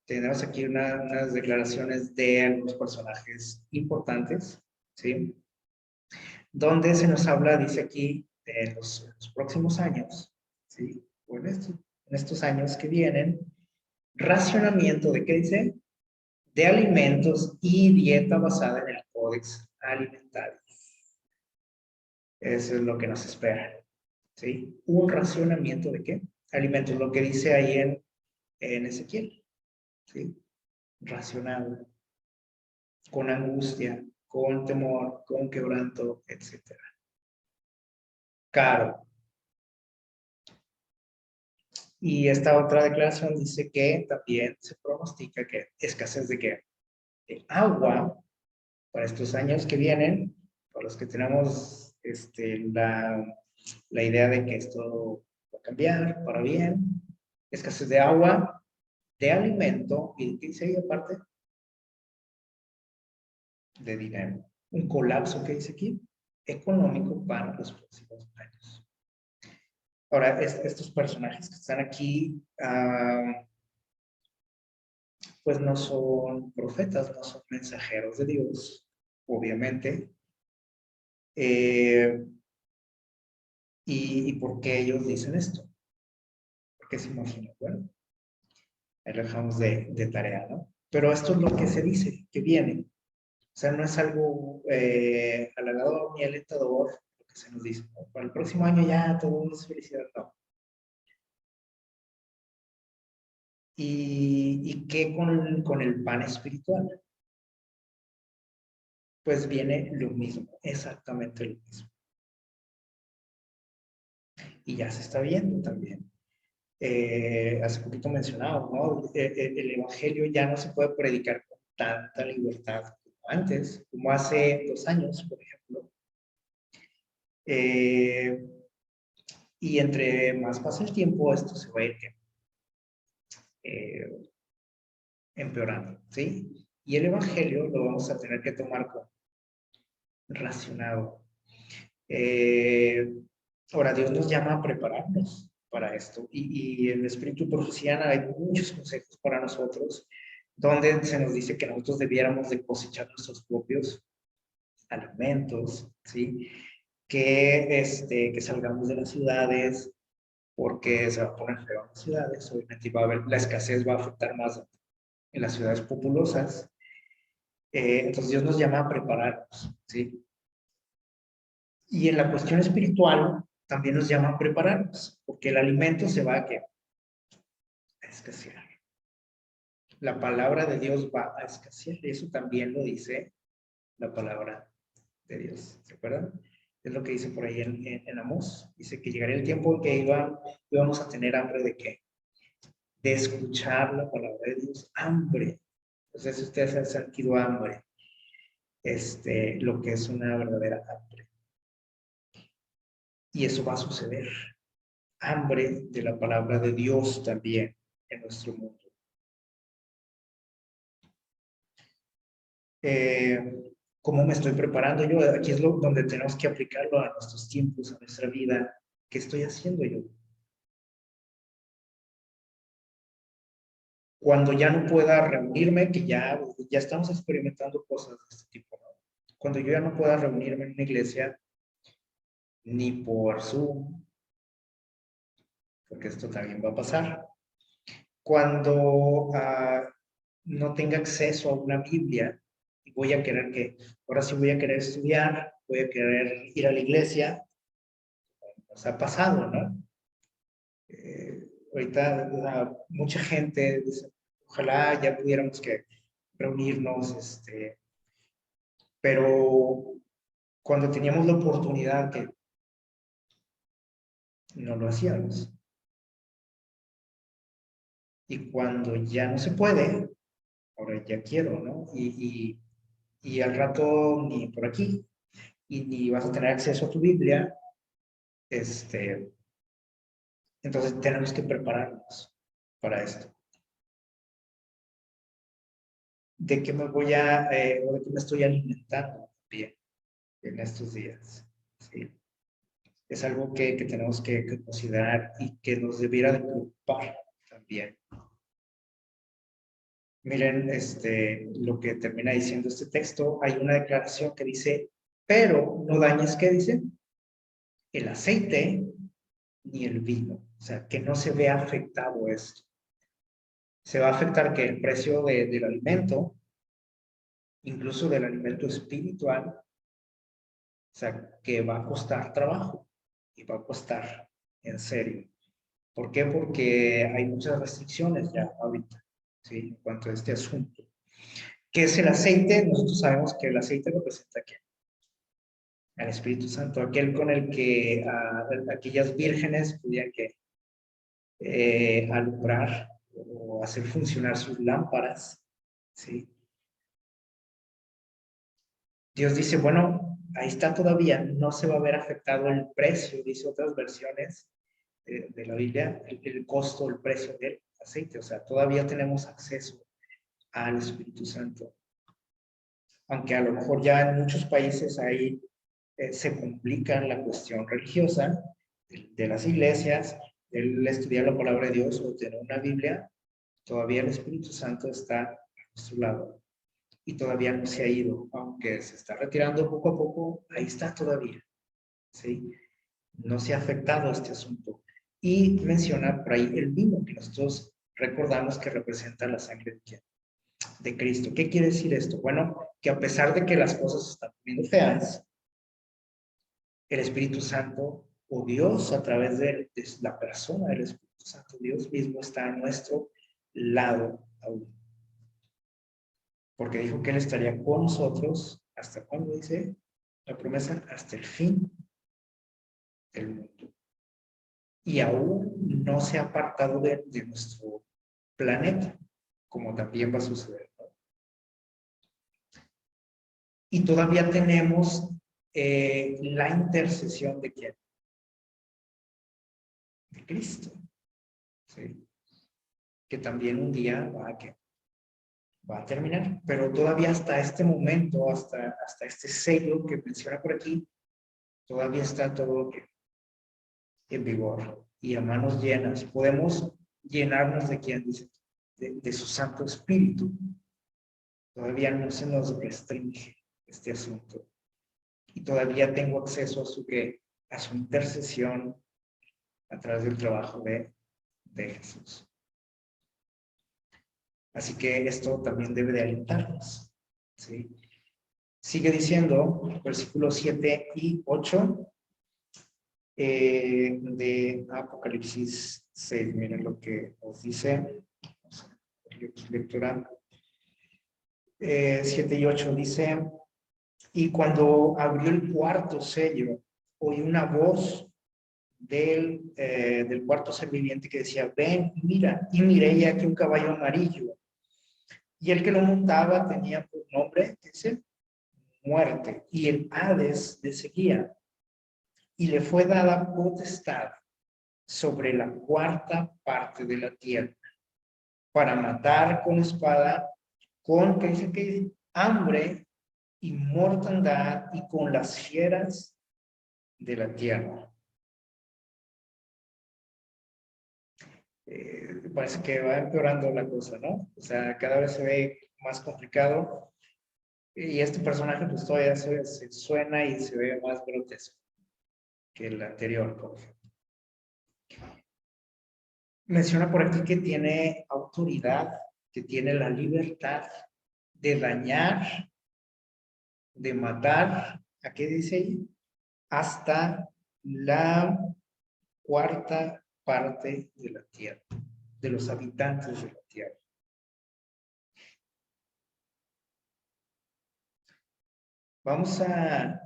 tenemos aquí unas declaraciones de algunos personajes importantes, ¿sí? Donde se nos habla, dice aquí, de los próximos años, ¿sí? O en estos años que vienen, racionamiento de, ¿qué dice? De alimentos y dieta basada en el Códex Alimentario. Eso es lo que nos espera, ¿sí? Un racionamiento de qué? Alimentos, lo que dice ahí en Ezequiel, ¿sí? Racionado, con angustia, con temor, con quebranto, etcétera. Caro. Y esta otra declaración dice que también se pronostica que escasez de qué? De agua para estos años que vienen, para los que tenemos la idea de que esto va a cambiar para bien, escasez de agua, de alimento y ¿qué dice ahí aparte? De dinero. Un colapso que dice aquí, económico para los próximos años. Ahora, estos personajes que están aquí, pues no son profetas, no son mensajeros de Dios, obviamente. ¿Y por qué ellos dicen esto? Porque se imaginan, bueno, ahí lo dejamos de tarea, ¿no? Pero esto es lo que se dice, que viene. O sea, no es algo halagador ni alentador lo que se nos dice, ¿no? Para el próximo año ya todo es felicidad, no. ¿Y qué con el pan espiritual? Pues viene lo mismo, exactamente lo mismo. Y ya se está viendo también. Hace poquito mencionado, ¿no? El evangelio ya no se puede predicar con tanta libertad como antes, como hace 2 años, por ejemplo. Y entre más pasa el tiempo, esto se va a ir eh, empeorando, ¿sí? Y el evangelio lo vamos a tener que tomar como racionado. Ahora, Dios nos llama a prepararnos para esto. Y en el Espíritu Profecía hay muchos consejos para nosotros donde se nos dice que nosotros debiéramos de cosechar nuestros propios alimentos, ¿sí? Que salgamos de las ciudades, porque se va a poner feo en las ciudades, obviamente la escasez va a afectar más en las ciudades populosas. Entonces Dios nos llama a prepararnos, ¿sí? Y en la cuestión espiritual también nos llama a prepararnos, porque el alimento se va a escasear. La palabra de Dios va a escasear, eso también lo dice la palabra de Dios, ¿se acuerdan? Es lo que dice por ahí en Amós. Dice que llegaría el tiempo en que íbamos a tener hambre de ¿qué? De escuchar la palabra de Dios, hambre. Entonces, si ustedes han sentido hambre, lo que es una verdadera hambre. Y eso va a suceder. Hambre de la palabra de Dios también en nuestro mundo. ¿Cómo me estoy preparando yo? Aquí es donde tenemos que aplicarlo a nuestros tiempos, a nuestra vida. ¿Qué estoy haciendo yo? Cuando ya no pueda reunirme, que ya estamos experimentando cosas de este tipo, ¿no? Cuando yo ya no pueda reunirme en una iglesia, ni por Zoom, porque esto también va a pasar. Cuando no tenga acceso a una Biblia, y voy a querer ahora sí voy a querer estudiar, voy a querer ir a la iglesia, nos ha pasado, ¿no? Ahorita mucha gente dice, ojalá ya pudiéramos que reunirnos, pero cuando teníamos la oportunidad que no lo hacíamos. Y cuando ya no se puede, ahora ya quiero, ¿no? Y al rato ni por aquí, y ni vas a tener acceso a tu Biblia, entonces tenemos que prepararnos para esto. ¿De qué o de qué me estoy alimentando bien en estos días? ¿Sí? Es algo que tenemos que considerar y que nos debiera de preocupar también. Miren, lo que termina diciendo este texto, hay una declaración que dice, pero no dañes, ¿qué dice? El aceite ni el vino. O sea, que no se vea afectado esto. Se va a afectar que el precio del alimento, incluso del alimento espiritual, o sea, que va a costar trabajo y va a costar en serio. ¿Por qué? Porque hay muchas restricciones ya ahorita, ¿sí? En cuanto a este asunto. ¿Qué es el aceite? Nosotros sabemos que el aceite representa ¿qué? Al Espíritu Santo, aquel con el que aquellas vírgenes podían alumbrar o hacer funcionar sus lámparas, ¿sí? Dios dice, bueno, ahí está todavía, no se va a ver afectado el precio, dice otras versiones de la Biblia, el costo, el precio del aceite, o sea, todavía tenemos acceso al Espíritu Santo. Aunque a lo mejor ya en muchos países ahí se complica la cuestión religiosa de las iglesias, el estudiar la palabra de Dios o tener una Biblia, todavía el Espíritu Santo está a nuestro lado y todavía no se ha ido, aunque se está retirando poco a poco, ahí está todavía, ¿sí? No se ha afectado este asunto. Y menciona por ahí el vino, que nosotros recordamos que representa la sangre de Cristo. ¿Qué quiere decir esto? Bueno, que a pesar de que las cosas se están poniendo feas, el Espíritu Santo o Dios a través de la persona del Espíritu Santo, Dios mismo está a nuestro lado aún. Porque dijo que Él estaría con nosotros, ¿hasta cuándo dice la promesa? Hasta el fin del mundo. Y aún no se ha apartado de nuestro planeta, como también va a suceder, ¿no? Y todavía tenemos la intercesión de ¿quién? De Cristo, ¿sí? Que también un día va a terminar, pero todavía hasta este momento, hasta este sello que menciona por aquí, todavía está todo en vigor y a manos llenas. Podemos llenarnos de quién, dice, de su Santo Espíritu. Todavía no se nos restringe este asunto. Y todavía tengo acceso a su intercesión a través del trabajo de Jesús. Así que esto también debe de alentarnos, ¿sí? Sigue diciendo, versículos 7 y 8 de Apocalipsis 6. Miren lo que nos dice. Lectura 7 y 8 dice: y cuando abrió el cuarto sello, oí una voz del cuarto ser viviente que decía: ven, mira. Y miré, y aquí un caballo amarillo, y el que lo montaba tenía por nombre, dice, Muerte, y el Hades le seguía, y le fue dada potestad sobre la cuarta parte de la tierra, para matar con espada, con, ¿qué dice? Que hambre y mortandad, y con las fieras de la tierra. Parece que va empeorando la cosa, ¿no? O sea, cada vez se ve más complicado, y este personaje pues todavía se suena y se ve más grotesco que el anterior, por ejemplo. Menciona por aquí que tiene autoridad, que tiene la libertad de dañar, de matar, ¿a qué dice ahí? Hasta la cuarta parte de la tierra, de los habitantes de la tierra. Vamos a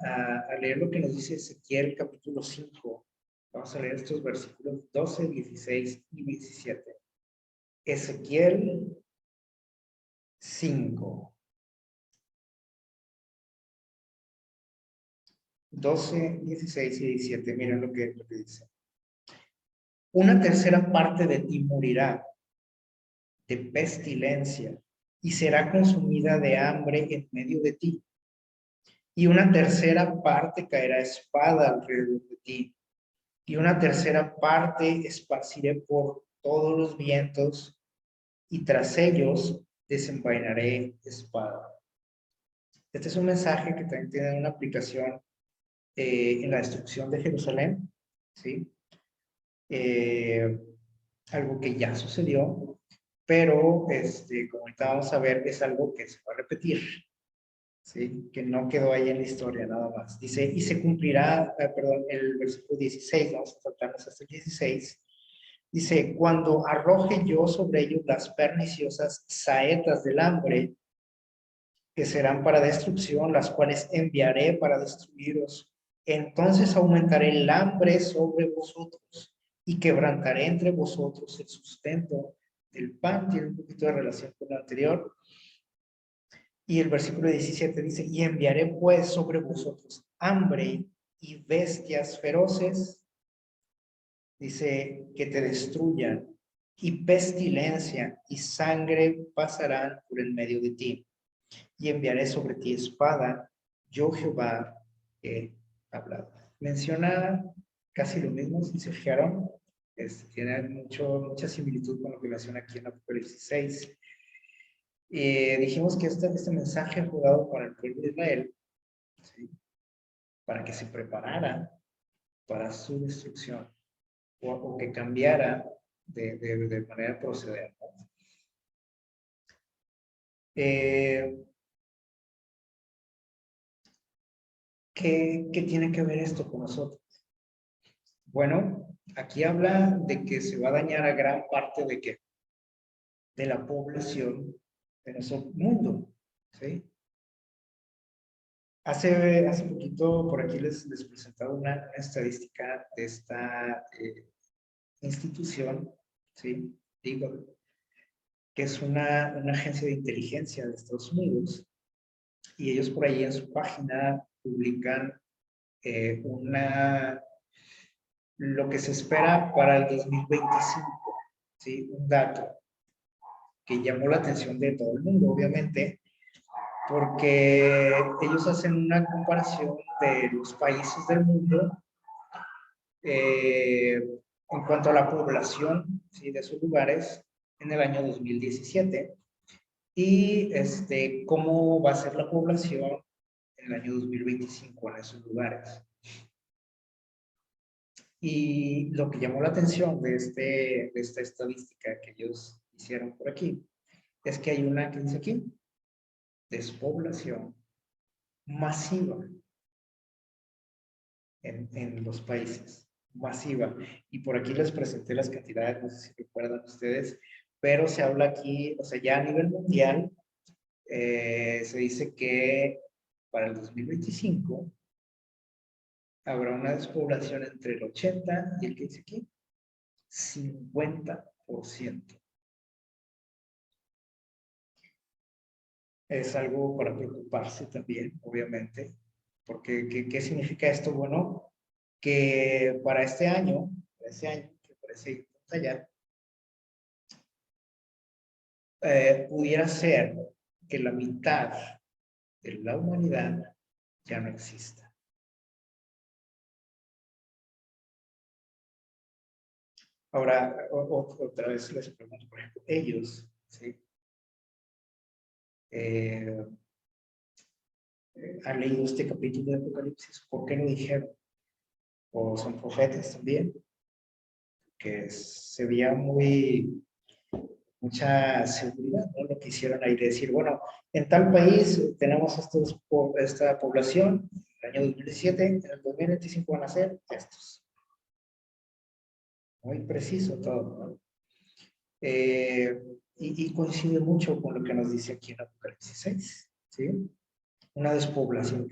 leer lo que nos dice Ezequiel capítulo 5. Vamos a leer estos versículos 12, 16 y 17. Ezequiel 5. 12, 16 y 17. Miren lo que dice. Una tercera parte de ti morirá de pestilencia y será consumida de hambre en medio de ti. Y una tercera parte caerá espada alrededor de ti. Y una tercera parte esparciré por todos los vientos, y tras ellos desenvainaré espada. Este es un mensaje que también tiene una aplicación en la destrucción de Jerusalén, ¿sí? Algo que ya sucedió, pero como ahorita vamos a ver, es algo que se va a repetir, ¿sí? Que no quedó ahí en la historia nada más. Dice, y se cumplirá, perdón, el versículo 16, vamos a saltarnos hasta el 16. Dice, cuando arroje yo sobre ellos las perniciosas saetas del hambre, que serán para destrucción, las cuales enviaré para destruiros, entonces aumentaré el hambre sobre vosotros y quebrantaré entre vosotros el sustento del pan. Tiene un poquito de relación con lo anterior. Y el versículo 17 dice, y enviaré pues sobre vosotros hambre y bestias feroces, dice, que te destruyan, y pestilencia y sangre pasarán por el medio de ti, y enviaré sobre ti espada, yo Jehová he hablado. Menciona casi lo mismo, si se fijaron, tiene mucha similitud con lo que menciona aquí en Apocalipsis 6. Dijimos que este mensaje fue dado para el pueblo de Israel, ¿sí? Para que se preparara para su destrucción, o que cambiara de manera de proceder, ¿no? ¿Qué tiene que ver esto con nosotros? Bueno, aquí habla de que se va a dañar a gran parte de la población de nuestro mundo, ¿sí? Hace poquito por aquí les presentaba una estadística de esta institución, ¿sí? Digo, que es una agencia de inteligencia de Estados Unidos, y ellos por ahí en su página publican lo que se espera para el 2025, ¿sí? Un dato que llamó la atención de todo el mundo, obviamente, porque ellos hacen una comparación de los países del mundo en cuanto a la población, ¿sí? De esos lugares, en el año 2017 y cómo va a ser la población en el año 2025 en esos lugares. Y lo que llamó la atención de esta estadística que ellos hicieron por aquí es que hay una que dice aquí, despoblación masiva en los países, masiva. Y por aquí les presenté las cantidades, no sé si recuerdan ustedes, pero se habla aquí, o sea, ya a nivel mundial, se dice que para el 2025 habrá una despoblación entre el 80 y el que dice aquí, 50%. Es algo para preocuparse también, obviamente, porque ¿qué significa esto? Bueno, que para este año, que parece allá, pudiera ser que la mitad de la humanidad ya no exista. Ahora, otra vez les pregunto, por ejemplo, ellos, ¿sí? Han leído este capítulo de Apocalipsis, ¿por qué lo dijeron? O son profetas también, que se veía mucha seguridad, ¿no? Lo que hicieron ahí de decir, bueno, en tal país tenemos esta población, en el año 2017, en el 2025 van a ser estos. Muy preciso todo, ¿no? Y coincide mucho con lo que nos dice aquí en Apocalipsis 6, ¿sí? Una despoblación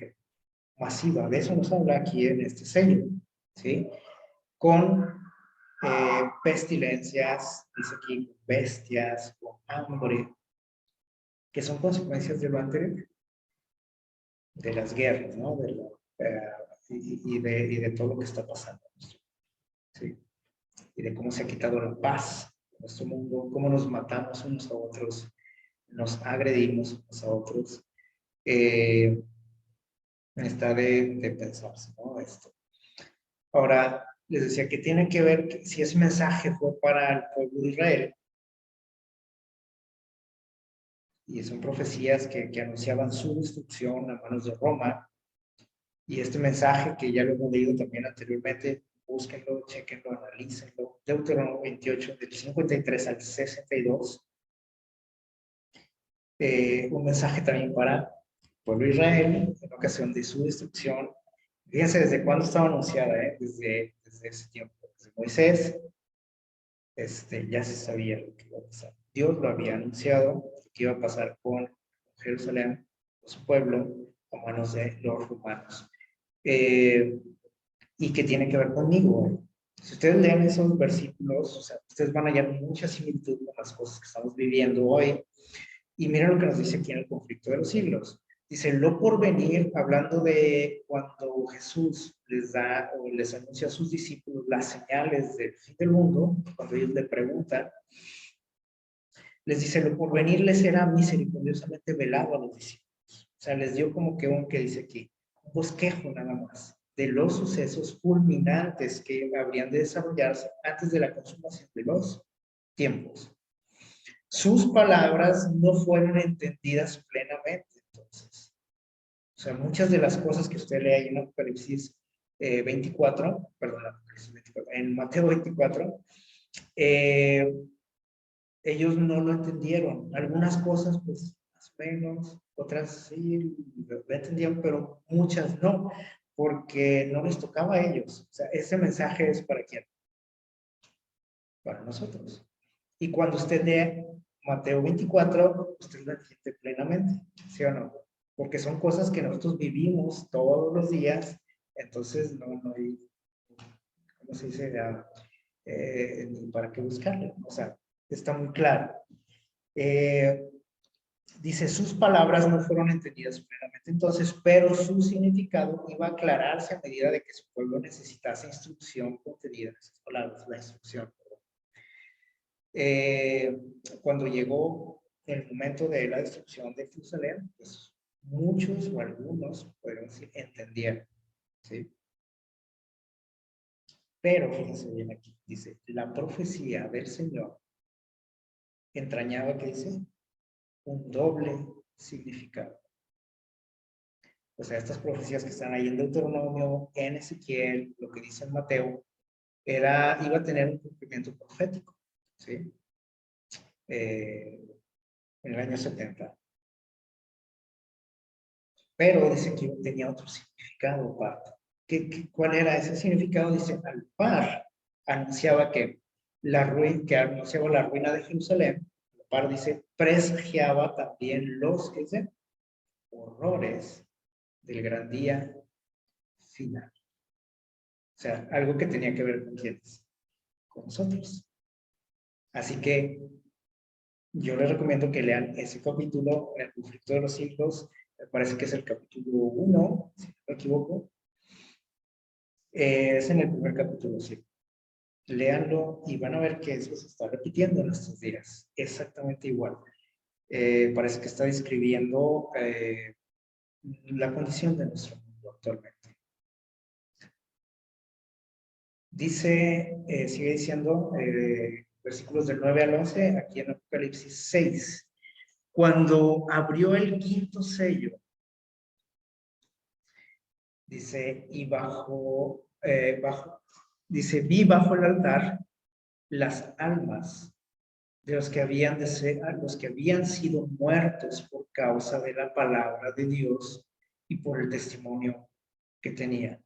masiva, de eso nos habla aquí en este sello, ¿sí? Con pestilencias, dice aquí, bestias, con hambre, que son consecuencias de lo anterior, de las guerras, ¿no? Y de todo lo que está pasando, ¿sí? Y de cómo se ha quitado la paz en nuestro mundo, cómo nos matamos unos a otros, nos agredimos unos a otros. Está de pensarse, ¿no? Esto. Ahora, les decía que tiene que ver que si ese mensaje fue para el pueblo de Israel, y son profecías que anunciaban su destrucción a manos de Roma, y este mensaje que ya lo hemos leído también anteriormente, búsquenlo, chequenlo, analícenlo, Deuteronomio 28, del 53 al 62, un mensaje también para el pueblo de Israel en ocasión de su destrucción. Fíjense desde cuándo estaba anunciada, desde ese tiempo, desde Moisés, ya se sabía lo que iba a pasar. Dios lo había anunciado, lo que iba a pasar con Jerusalén, con su pueblo, a manos de los romanos. Y que tiene que ver conmigo. Si ustedes leen esos versículos, o sea, ustedes van a hallar mucha similitud con las cosas que estamos viviendo hoy. Y miren lo que nos dice aquí en el conflicto de los siglos. Dice, lo por venir, hablando de cuando Jesús les da o les anuncia a sus discípulos las señales del fin del mundo, cuando ellos le preguntan, les dice, lo por venir les será misericordiosamente velado a los discípulos. O sea, les dio como que que dice aquí, un bosquejo nada más de los sucesos culminantes que habrían de desarrollarse antes de la consumación de los tiempos. Sus palabras no fueron entendidas plenamente, entonces. O sea, muchas de las cosas que usted lee ahí en Apocalipsis 24, perdón, Apocalipsis 24, en Mateo 24, ellos no lo entendieron. Algunas cosas, pues, más o menos, otras sí lo entendían, pero muchas no, porque no les tocaba a ellos. O sea, ese mensaje es para quién? Para nosotros. Y cuando usted lee Mateo 24, usted lo entiende plenamente, ¿sí o no? Porque son cosas que nosotros vivimos todos los días, entonces no hay, ¿cómo se dice? Ni para qué buscarle. O sea, está muy claro. Dice, sus palabras no fueron entendidas plenamente entonces, pero su significado iba a aclararse a medida de que su pueblo necesitase instrucción contenida en esas palabras, la instrucción. Eh, Cuando llegó el momento de la destrucción de Jerusalén, pues muchos o algunos, podemos decir, entendieron, ¿sí? Pero fíjense bien aquí, dice, la profecía del Señor entrañaba, ¿qué dice? Un doble significado. O sea, estas profecías que están ahí en Deuteronomio, en Ezequiel, lo que dice en Mateo, iba a tener un cumplimiento profético, ¿sí? En el año 70. Pero dice que tenía otro significado aparte. ¿Cuál era ese significado? Dice, al par, anunciaba que anunciaba la ruina de Jerusalén, al par dice, presagiaba también los que dicen horrores del gran día final. O sea, algo que tenía que ver con quiénes, con nosotros. Así que yo les recomiendo que lean ese capítulo, El conflicto de los siglos, me parece que es el capítulo 1, si no me equivoco. Es en el primer capítulo, sí. Léanlo y van a ver que eso se está repitiendo en estos días, exactamente igual. Parece que está describiendo la condición de nuestro mundo actualmente. Dice, sigue diciendo, versículos del 9 al 11, aquí en Apocalipsis 6. Cuando abrió el quinto sello, dice, y dice, vi bajo el altar las almas de los que habían sido muertos por causa de la palabra de Dios y por el testimonio que tenían.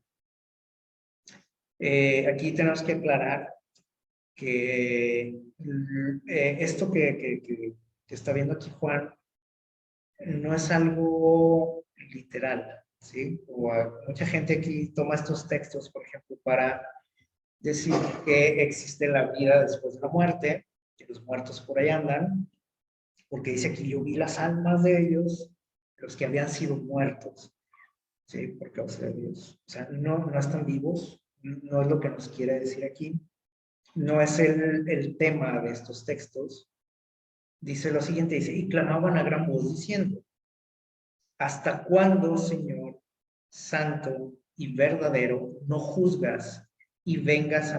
Aquí tenemos que aclarar que esto que está viendo aquí Juan no es algo literal, ¿sí? Mucha gente aquí toma estos textos, por ejemplo, para decir que existe la vida después de la muerte, que los muertos por ahí andan, porque dice aquí, yo vi las almas de ellos, los que habían sido muertos, ¿sí? Por causa de Dios. O sea, no están vivos, no es lo que nos quiere decir aquí, no es el tema de estos textos. Dice lo siguiente, dice, y clamaban a gran voz diciendo, ¿hasta cuándo, Señor, santo y verdadero, no juzgas y vengas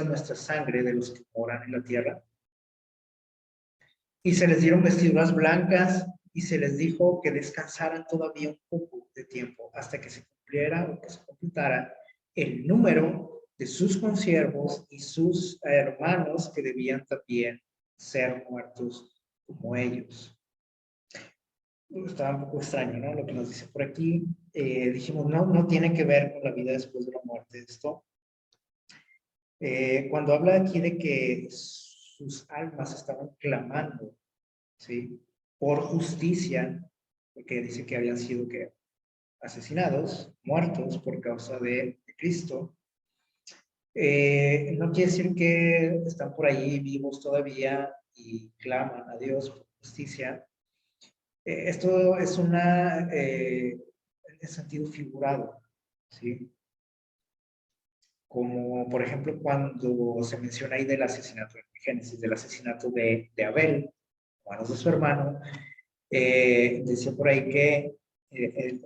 nuestra sangre de los que moran en la tierra? Y se les dieron vestiduras blancas y se les dijo que descansaran todavía un poco de tiempo hasta que se cumpliera o que se completara el número de sus consiervos y sus hermanos que debían también ser muertos como ellos. Estaba un poco extraño, ¿no? Lo que nos dice por aquí. Dijimos, no tiene que ver con la vida después de la muerte. Esto, cuando habla aquí de que sus almas estaban clamando, ¿sí? Por justicia, porque dice que habían sido asesinados, muertos por causa de Cristo. No quiere decir que están por ahí vivos todavía y claman a Dios por justicia. Esto es en sentido figurado, ¿sí? Como por ejemplo cuando se menciona ahí del asesinato en Génesis, del asesinato de Abel, manos de su hermano, decía por ahí que el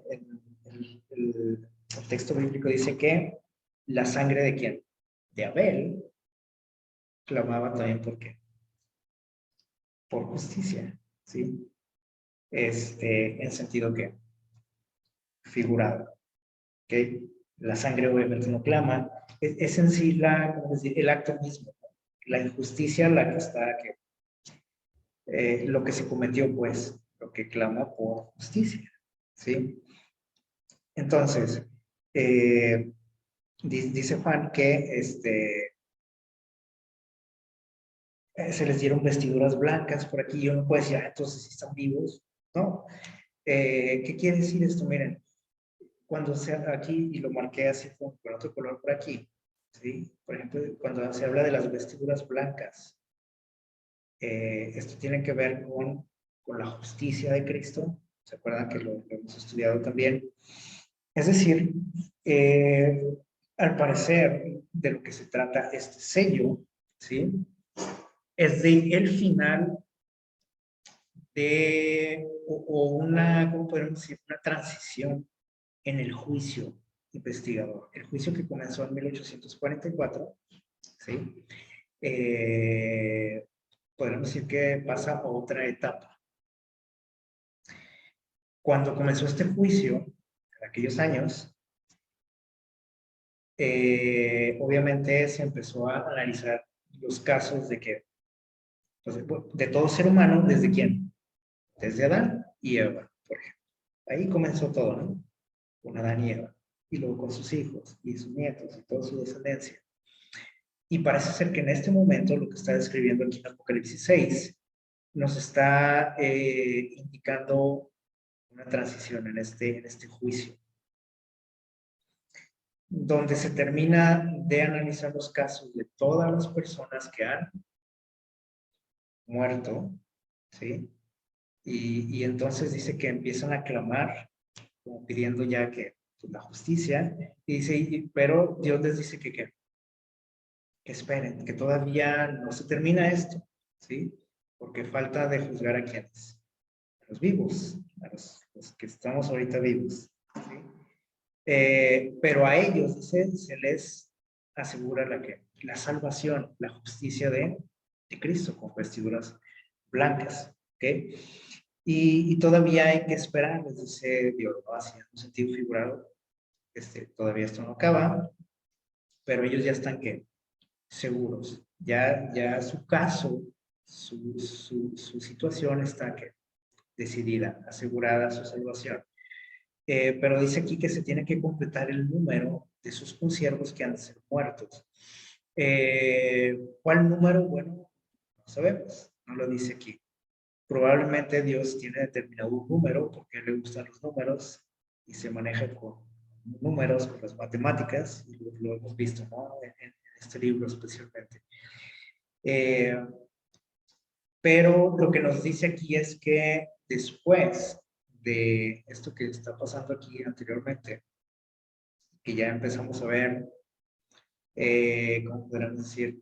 texto bíblico dice que la sangre de quién? De Abel clamaba también por qué? Por justicia, ¿sí? En sentido que figurado, ¿ok? La sangre obviamente no clama, es en sí el acto mismo, ¿no? La injusticia la que está, lo que se cometió, pues, lo que clama por justicia, ¿sí? Entonces, dice Juan que se les dieron vestiduras blancas por aquí, yo no puedo decir, entonces si están vivos, ¿no? ¿Qué quiere decir esto? Miren, cuando aquí, y lo marqué así con otro color por aquí, ¿sí? Por ejemplo, cuando se habla de las vestiduras blancas, esto tiene que ver con la justicia de Cristo, ¿se acuerdan que lo hemos estudiado también? Es decir, al parecer de lo que se trata este sello, ¿sí? Es de el final ¿cómo podemos decir? Una transición en el juicio investigador. El juicio que comenzó en 1844, ¿sí? podemos decir que pasa a otra etapa. Cuando comenzó este juicio, en aquellos años, obviamente se empezó a analizar los casos de que, pues, de todo ser humano, ¿desde quién? Desde Adán y Eva, por ejemplo. Ahí comenzó todo, ¿no? Con Adán y Eva. Y luego con sus hijos y sus nietos y toda su descendencia. Y parece ser que en este momento, lo que está describiendo aquí en Apocalipsis 6, nos está indicando una transición en este juicio, donde se termina de analizar los casos de todas las personas que han muerto, ¿sí? Y entonces dice que empiezan a clamar, como pidiendo ya que pues, la justicia, y dice, pero Dios les dice que esperen, que todavía no se termina esto, ¿sí? Porque falta de juzgar a quienes, a los vivos, a los que estamos ahorita vivos, ¿sí? Pero a ellos, dice, se les asegura la salvación, la justicia de Cristo con vestiduras blancas, ¿ok? Y todavía hay que esperar, les dice Dios, ¿no? Así en un sentido figurado, todavía esto no acaba, pero ellos ya están, ¿qué? Seguros. Ya su caso, su situación está, ¿qué? Decidida, asegurada su salvación. Pero dice aquí que se tiene que completar el número de sus consiervos que han de ser muertos. ¿Cuál número? Bueno, no sabemos, no lo dice aquí. Probablemente Dios tiene determinado un número porque le gustan los números y se maneja con números, con las matemáticas, y lo hemos visto, ¿no? En este libro especialmente. Pero lo que nos dice aquí es que después de esto que está pasando aquí anteriormente, que ya empezamos a ver, ¿cómo podríamos decir?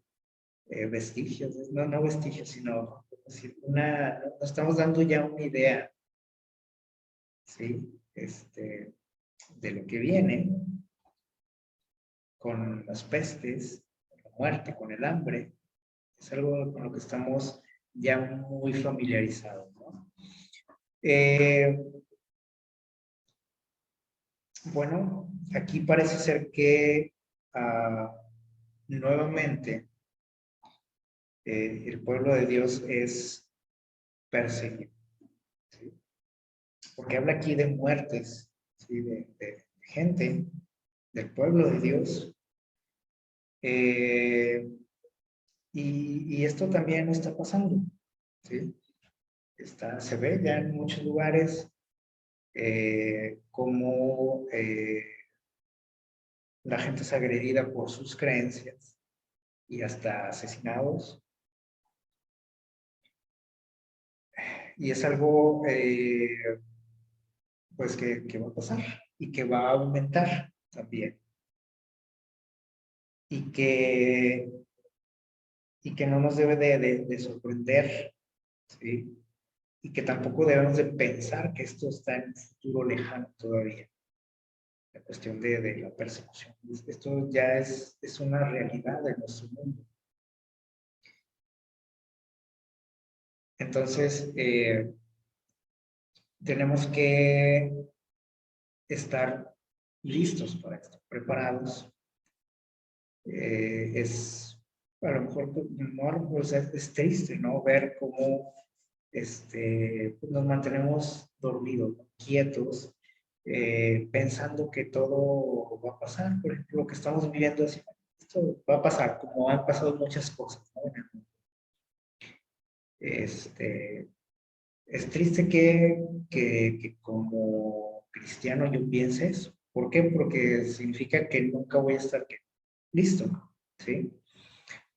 Vestigios, no vestigios, sino decir, nos estamos dando ya una idea, ¿sí? De lo que viene con las pestes, con la muerte, con el hambre, es algo con lo que estamos ya muy familiarizados, ¿no? Bueno, aquí parece ser que nuevamente el pueblo de Dios es perseguido, ¿sí? Porque habla aquí de muertes, ¿sí? De gente, del pueblo de Dios. Y esto también está pasando, ¿sí? Se ve ya en muchos lugares como la gente es agredida por sus creencias y hasta asesinados. Y es algo pues que va a pasar y que va a aumentar también. Y que no nos debe de sorprender, ¿sí? Y que tampoco debemos de pensar que esto está en un futuro lejano todavía. La cuestión de la persecución. Esto ya es una realidad de nuestro mundo. Entonces, tenemos que estar listos para esto, preparados. A lo mejor, no, pues es triste, ¿no? Ver cómo nos mantenemos dormidos, ¿no? Quietos, pensando que todo va a pasar. Por ejemplo, lo que estamos viviendo es, esto va a pasar, como han pasado muchas cosas, ¿no? Es triste que como cristiano yo piense eso. ¿Por qué? Porque significa que nunca voy a estar listo, ¿sí?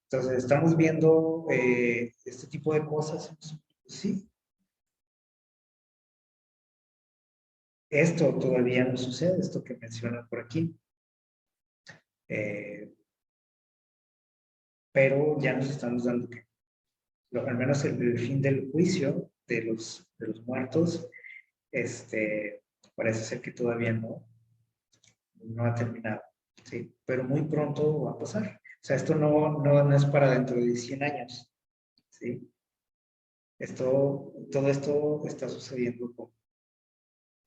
Entonces, estamos viendo este tipo de cosas. Sí, esto todavía no sucede, esto que mencionan por aquí. Pero ya nos estamos dando que, al menos el fin del juicio de los muertos, parece ser que todavía no ha terminado, ¿sí? Pero muy pronto va a pasar. O sea, esto no es para dentro de 100 años, ¿sí? Todo esto está sucediendo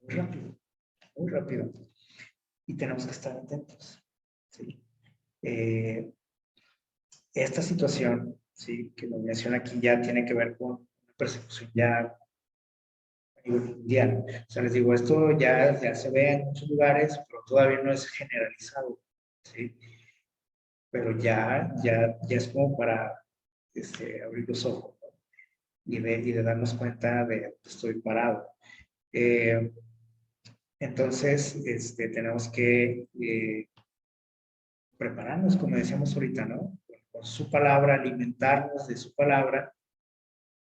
muy rápido. Y tenemos que estar atentos. ¿Sí? Esta situación, ¿sí?, que nos menciona aquí ya tiene que ver con una persecución ya a nivel mundial. O sea, les digo, esto ya se ve en muchos lugares, pero todavía no es generalizado. ¿Sí? Pero ya es como para abrir los ojos, ¿no? y de darnos cuenta de dónde estoy parado. Entonces, tenemos que prepararnos, como decíamos ahorita, ¿no? Con su palabra, alimentarnos de su palabra,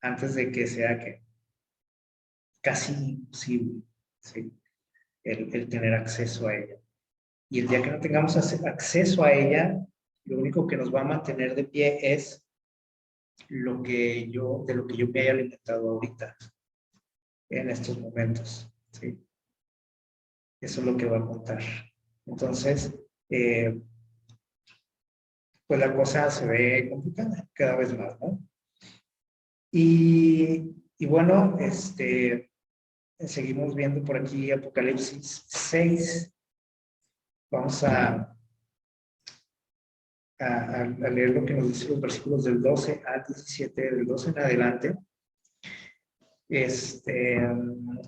antes de que sea que casi imposible, ¿sí?, el tener acceso a ella. Y el día que no tengamos acceso a ella, lo único que nos va a mantener de pie es de lo que yo me haya alimentado ahorita, en estos momentos, ¿sí? Eso es lo que va a contar. Entonces, pues la cosa se ve complicada cada vez más, ¿no? Y bueno, seguimos viendo por aquí Apocalipsis 6. Vamos a leer lo que nos dice los versículos del 12 al 17, del 12 en adelante.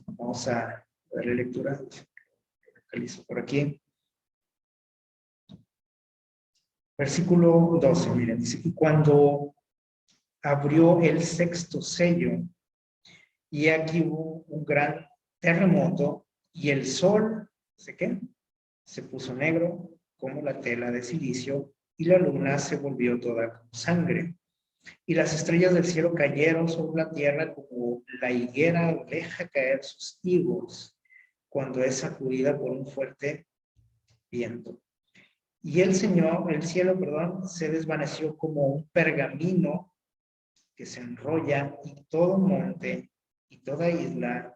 Vamos a darle lectura. Localizo por aquí. Versículo 12, miren, dice: y cuando abrió el sexto sello, y aquí hubo un gran terremoto, y el sol, ¿sé qué?, se puso negro como la tela de silicio, y la luna se volvió toda como sangre, y las estrellas del cielo cayeron sobre la tierra como la higuera deja caer sus higos cuando es sacudida por un fuerte viento. Y el cielo, se desvaneció como un pergamino que se enrolla, y todo monte y toda isla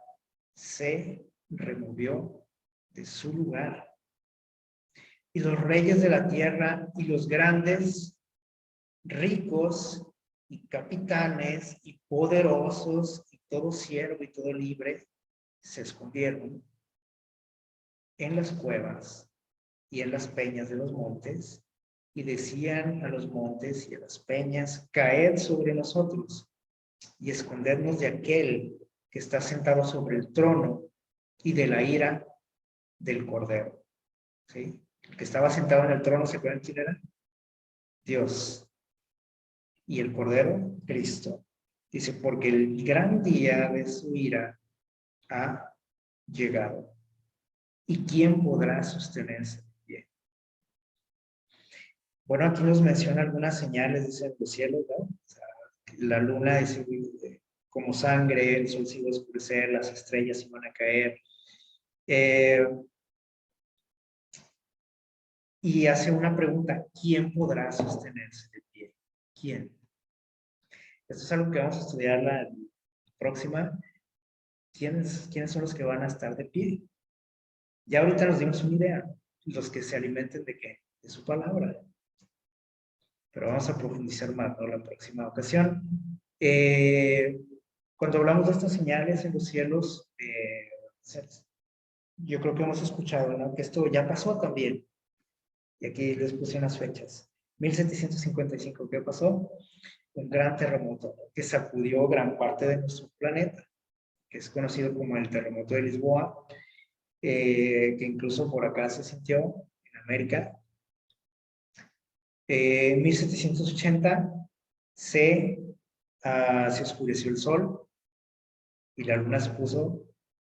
se removió de su lugar. Y los reyes de la tierra y los grandes, ricos y capitanes y poderosos y todo siervo y todo libre se escondieron en las cuevas y en las peñas de los montes, y decían a los montes y a las peñas: caed sobre nosotros y escondernos de aquel que está sentado sobre el trono y de la ira del Cordero. ¿Sí? El que estaba sentado en el trono, ¿se acuerdan quién era? Dios. Y el Cordero, Cristo. Dice: porque el gran día de su ira ha llegado. ¿Y quién podrá sostenerse de pie? Bueno, aquí nos menciona algunas señales, dice, los cielos, ¿no? O sea, la luna dice como sangre, el sol se iba a oscurecer, las estrellas iban a caer. Y hace una pregunta: ¿quién podrá sostenerse de pie? ¿Quién? Esto es algo que vamos a estudiar la próxima. ¿Quiénes son los que van a estar de pie? Ya ahorita nos dimos una idea. Los que se alimenten ¿de qué? De su palabra. Pero vamos a profundizar más, ¿no?, la próxima ocasión. Cuando hablamos de estas señales en los cielos, yo creo que hemos escuchado, ¿no?, que esto ya pasó también. Y aquí les puse unas fechas. 1755, ¿qué pasó? Un gran terremoto que sacudió gran parte de nuestro planeta, que es conocido como el terremoto de Lisboa, que incluso por acá se sintió en América. 1780 se oscureció el sol y la luna se puso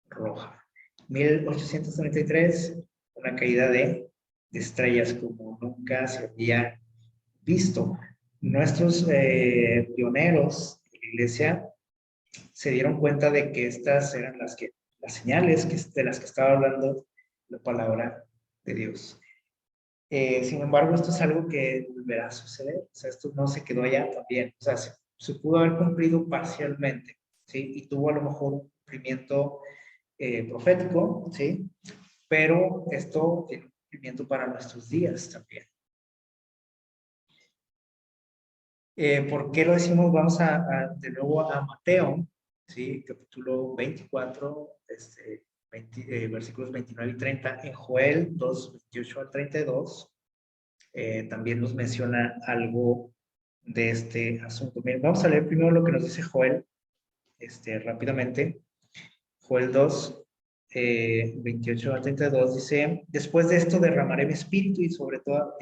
roja. 1833, una caída de estrellas como nunca se había visto. Nuestros pioneros de la iglesia se dieron cuenta de que estas eran las señales de las que estaba hablando la palabra de Dios. Sin embargo, esto es algo que volverá a suceder. O sea, esto no se quedó allá también. O sea, se pudo haber cumplido parcialmente, ¿sí? Y tuvo a lo mejor un cumplimiento profético, ¿sí? Pero esto tiene un cumplimiento para nuestros días también. ¿Por qué lo decimos? Vamos de nuevo a Mateo, ¿sí? Capítulo 24, versículos 29 y 30. En Joel 2, 28 al 32, también nos menciona algo de este asunto. Miren, vamos a leer primero lo que nos dice Joel, rápidamente. Joel 2, 28 al 32 dice: después de esto derramaré mi espíritu y sobre toda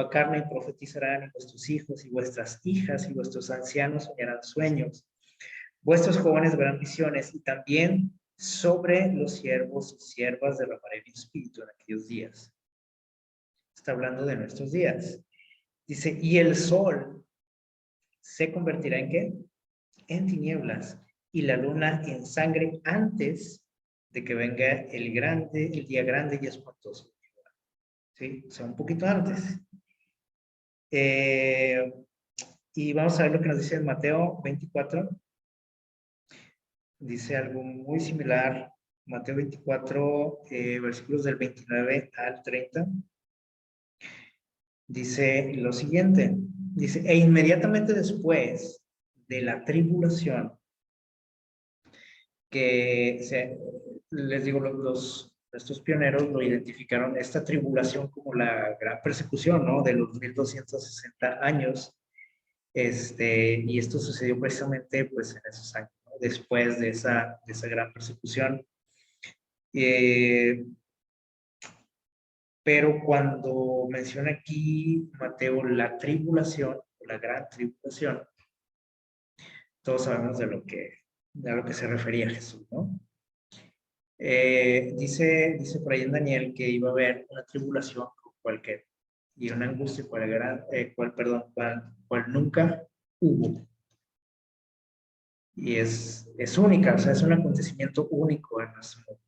carne, y profetizarán, y vuestros hijos y vuestras hijas y vuestros ancianos soñarán sueños, vuestros jóvenes verán visiones, y también sobre los siervos y siervas derramaré mi espíritu en aquellos días. Está hablando de nuestros días. Dice, y el sol se convertirá ¿en qué? En tinieblas, y la luna en sangre antes de que venga el día grande y espantoso. ¿Sí? O sea, un poquito antes. Y vamos a ver lo que nos dice en Mateo 24. Dice algo muy similar. Mateo 24, versículos del 29 al 30. Dice lo siguiente. Dice, e inmediatamente después de la tribulación, les digo, estos pioneros lo identificaron, esta tribulación, como la gran persecución, ¿no? De los 1260 años. Y esto sucedió precisamente, pues, en esos años, ¿no? Después de esa gran persecución. Pero cuando menciona aquí Mateo la tribulación, la gran tribulación, todos sabemos a lo que se refería Jesús, ¿no? Dice por ahí en Daniel que iba a haber una tribulación cualquier y una angustia cual nunca hubo. Y es única, o sea, es un acontecimiento único en nuestro mundo,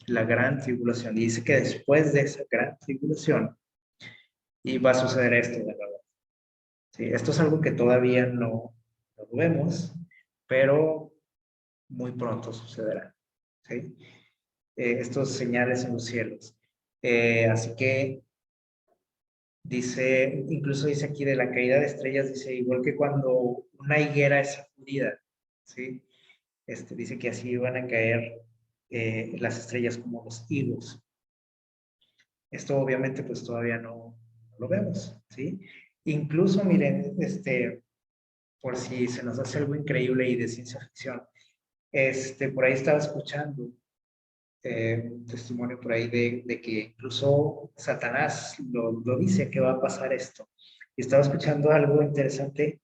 la gran tribulación. Y dice que después de esa gran tribulación iba a suceder esto, de verdad. Sí, esto es algo que todavía no lo vemos, pero muy pronto sucederá. ¿Sí? Estos señales en los cielos. Así que dice, incluso dice aquí de la caída de estrellas, dice, igual que cuando una higuera es sacudida, ¿sí? Dice que así van a caer las estrellas como los higos. Esto obviamente pues todavía no lo vemos, ¿sí? Incluso, miren, por si se nos hace algo increíble y de ciencia ficción, por ahí estaba escuchando un testimonio por ahí de que incluso Satanás lo dice que va a pasar esto. Y estaba escuchando algo interesante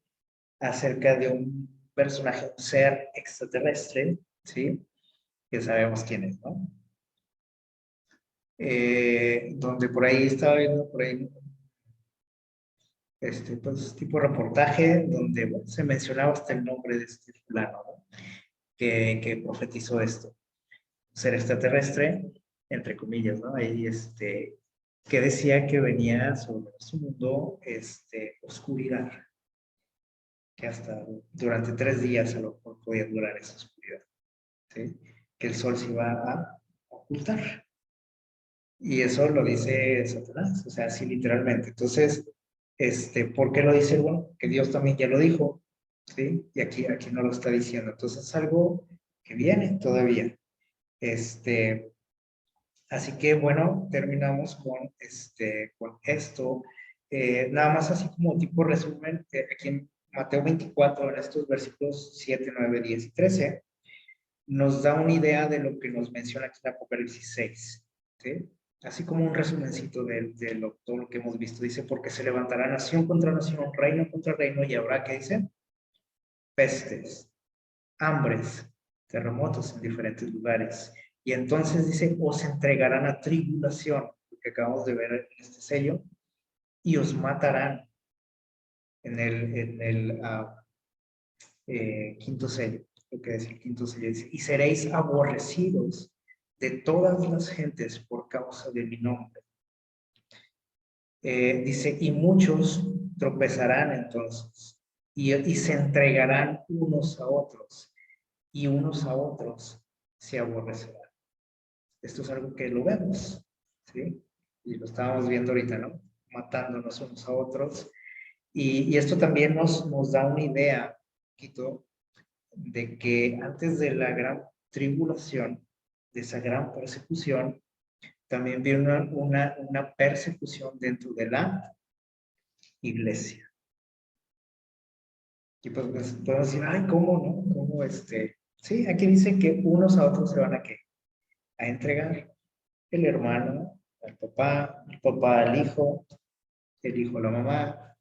acerca de un personaje, un ser extraterrestre, ¿sí? Que sabemos quién es, ¿no? Donde por ahí estaba viendo, por ahí, pues, tipo reportaje, donde bueno, se mencionaba hasta el nombre de este fulano, ¿no? que profetizó esto. Ser extraterrestre, entre comillas, ¿no? Ahí, que decía que venía sobre nuestro mundo, oscuridad, que hasta durante 3 días a lo mejor podía durar esa oscuridad, ¿sí? Que el sol se iba a ocultar. Y eso lo dice Satanás, o sea, así literalmente. Entonces, ¿por qué lo dice? Bueno, que Dios también ya lo dijo, ¿sí? Y aquí no lo está diciendo. Entonces, es algo que viene todavía. Así que, bueno, terminamos con esto. Nada más así como tipo resumen, aquí en Mateo 24, en estos versículos 7, 9, 10 y 13, nos da una idea de lo que nos menciona aquí en Apocalipsis 6, ¿sí? Así como un resumencito de todo lo que hemos visto. Dice, porque se levantará nación contra nación, reino contra reino, y habrá, ¿qué dice? Pestes, hambres, terremotos en diferentes lugares. Y entonces dice, os entregarán a tribulación, lo que acabamos de ver en este sello, y os matarán en el quinto sello, lo que es el quinto sello. Dice, y seréis aborrecidos de todas las gentes por causa de mi nombre. Dice, y muchos tropezarán entonces, y se entregarán unos a otros, y unos a otros se aborrecerán. Esto es algo que lo vemos, ¿sí? Y lo estábamos viendo ahorita, ¿no? Matándonos unos a otros. Y esto también nos da una idea, Quito, de que antes de la gran tribulación, de esa gran persecución, también viene una persecución dentro de la iglesia. Y pues podemos decir, ay, ¿cómo no? ¿Cómo Sí, aquí dice que unos a otros se van a ¿qué? A entregar. El hermano al papá, el papá al hijo, el hijo a la mamá,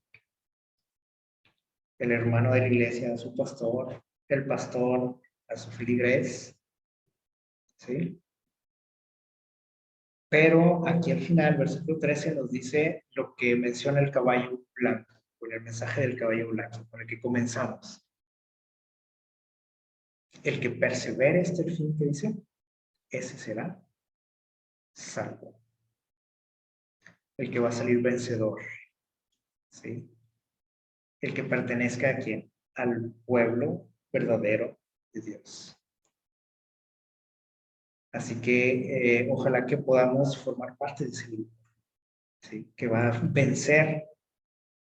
el hermano de la iglesia a su pastor, el pastor a su feligres, ¿sí? Pero aquí al final, versículo 13, nos dice lo que menciona el caballo blanco, con el mensaje del caballo blanco, con el que comenzamos. El que persevere hasta el fin, que dice, ese será salvo. El que va a salir vencedor, ¿sí? El que pertenezca a quién? Al pueblo verdadero de Dios. Así que ojalá que podamos formar parte de ese grupo, ¿sí? Que va a vencer,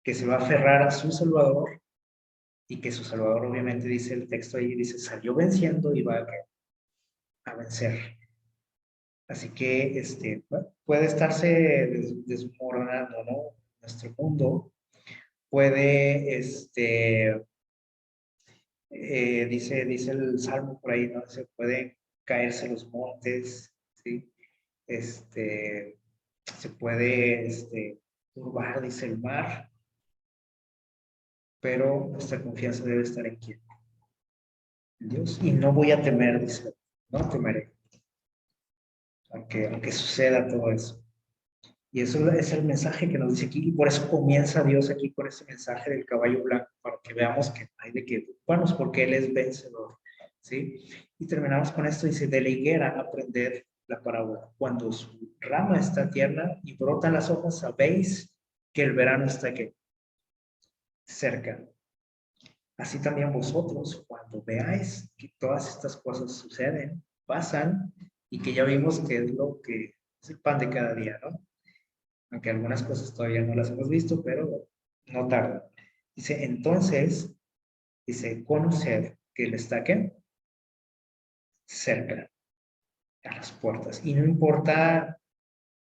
que se va a aferrar a su Salvador y que su Salvador, obviamente, dice el texto ahí, dice, salió venciendo y va a vencer. Así que puede estarse desmoronando, ¿no? Nuestro mundo puede, dice el Salmo por ahí, ¿no? Se pueden caerse los montes, ¿sí? Se puede turbar, dice el mar, pero nuestra confianza debe estar en quién, en Dios. Y no voy a temer, dice, no temeré, aunque suceda todo eso. Y eso es el mensaje que nos dice aquí, y por eso comienza Dios aquí con ese mensaje del caballo blanco, para que veamos que hay de qué preocuparnos, porque Él es vencedor, ¿sí? Y terminamos con esto, dice, de la higuera aprender la parábola. Cuando su rama está tierna y brotan las hojas, sabéis que el verano está aquí, cerca. Así también vosotros, cuando veáis que todas estas cosas suceden, pasan, y que ya vimos que es lo que es el pan de cada día, ¿no? Aunque algunas cosas todavía no las hemos visto, pero no tarda. Dice, entonces, dice, conocer que Él está ¿qué? Cerca, a las puertas. Y no importa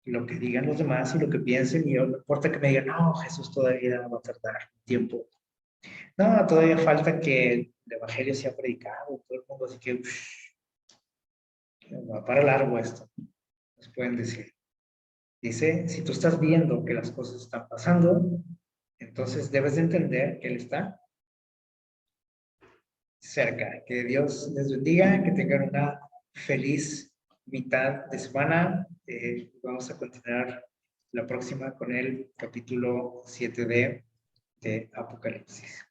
lo que digan los demás y lo que piensen, y no importa que me digan, no, Jesús todavía va a tardar tiempo. No, todavía falta que el evangelio sea predicado, todo el mundo, así que va para largo esto, nos pueden decir. Dice, si tú estás viendo que las cosas están pasando, entonces debes de entender que Él está cerca. Que Dios les bendiga, que tengan una feliz mitad de semana. Vamos a continuar la próxima con el capítulo 7 de Apocalipsis.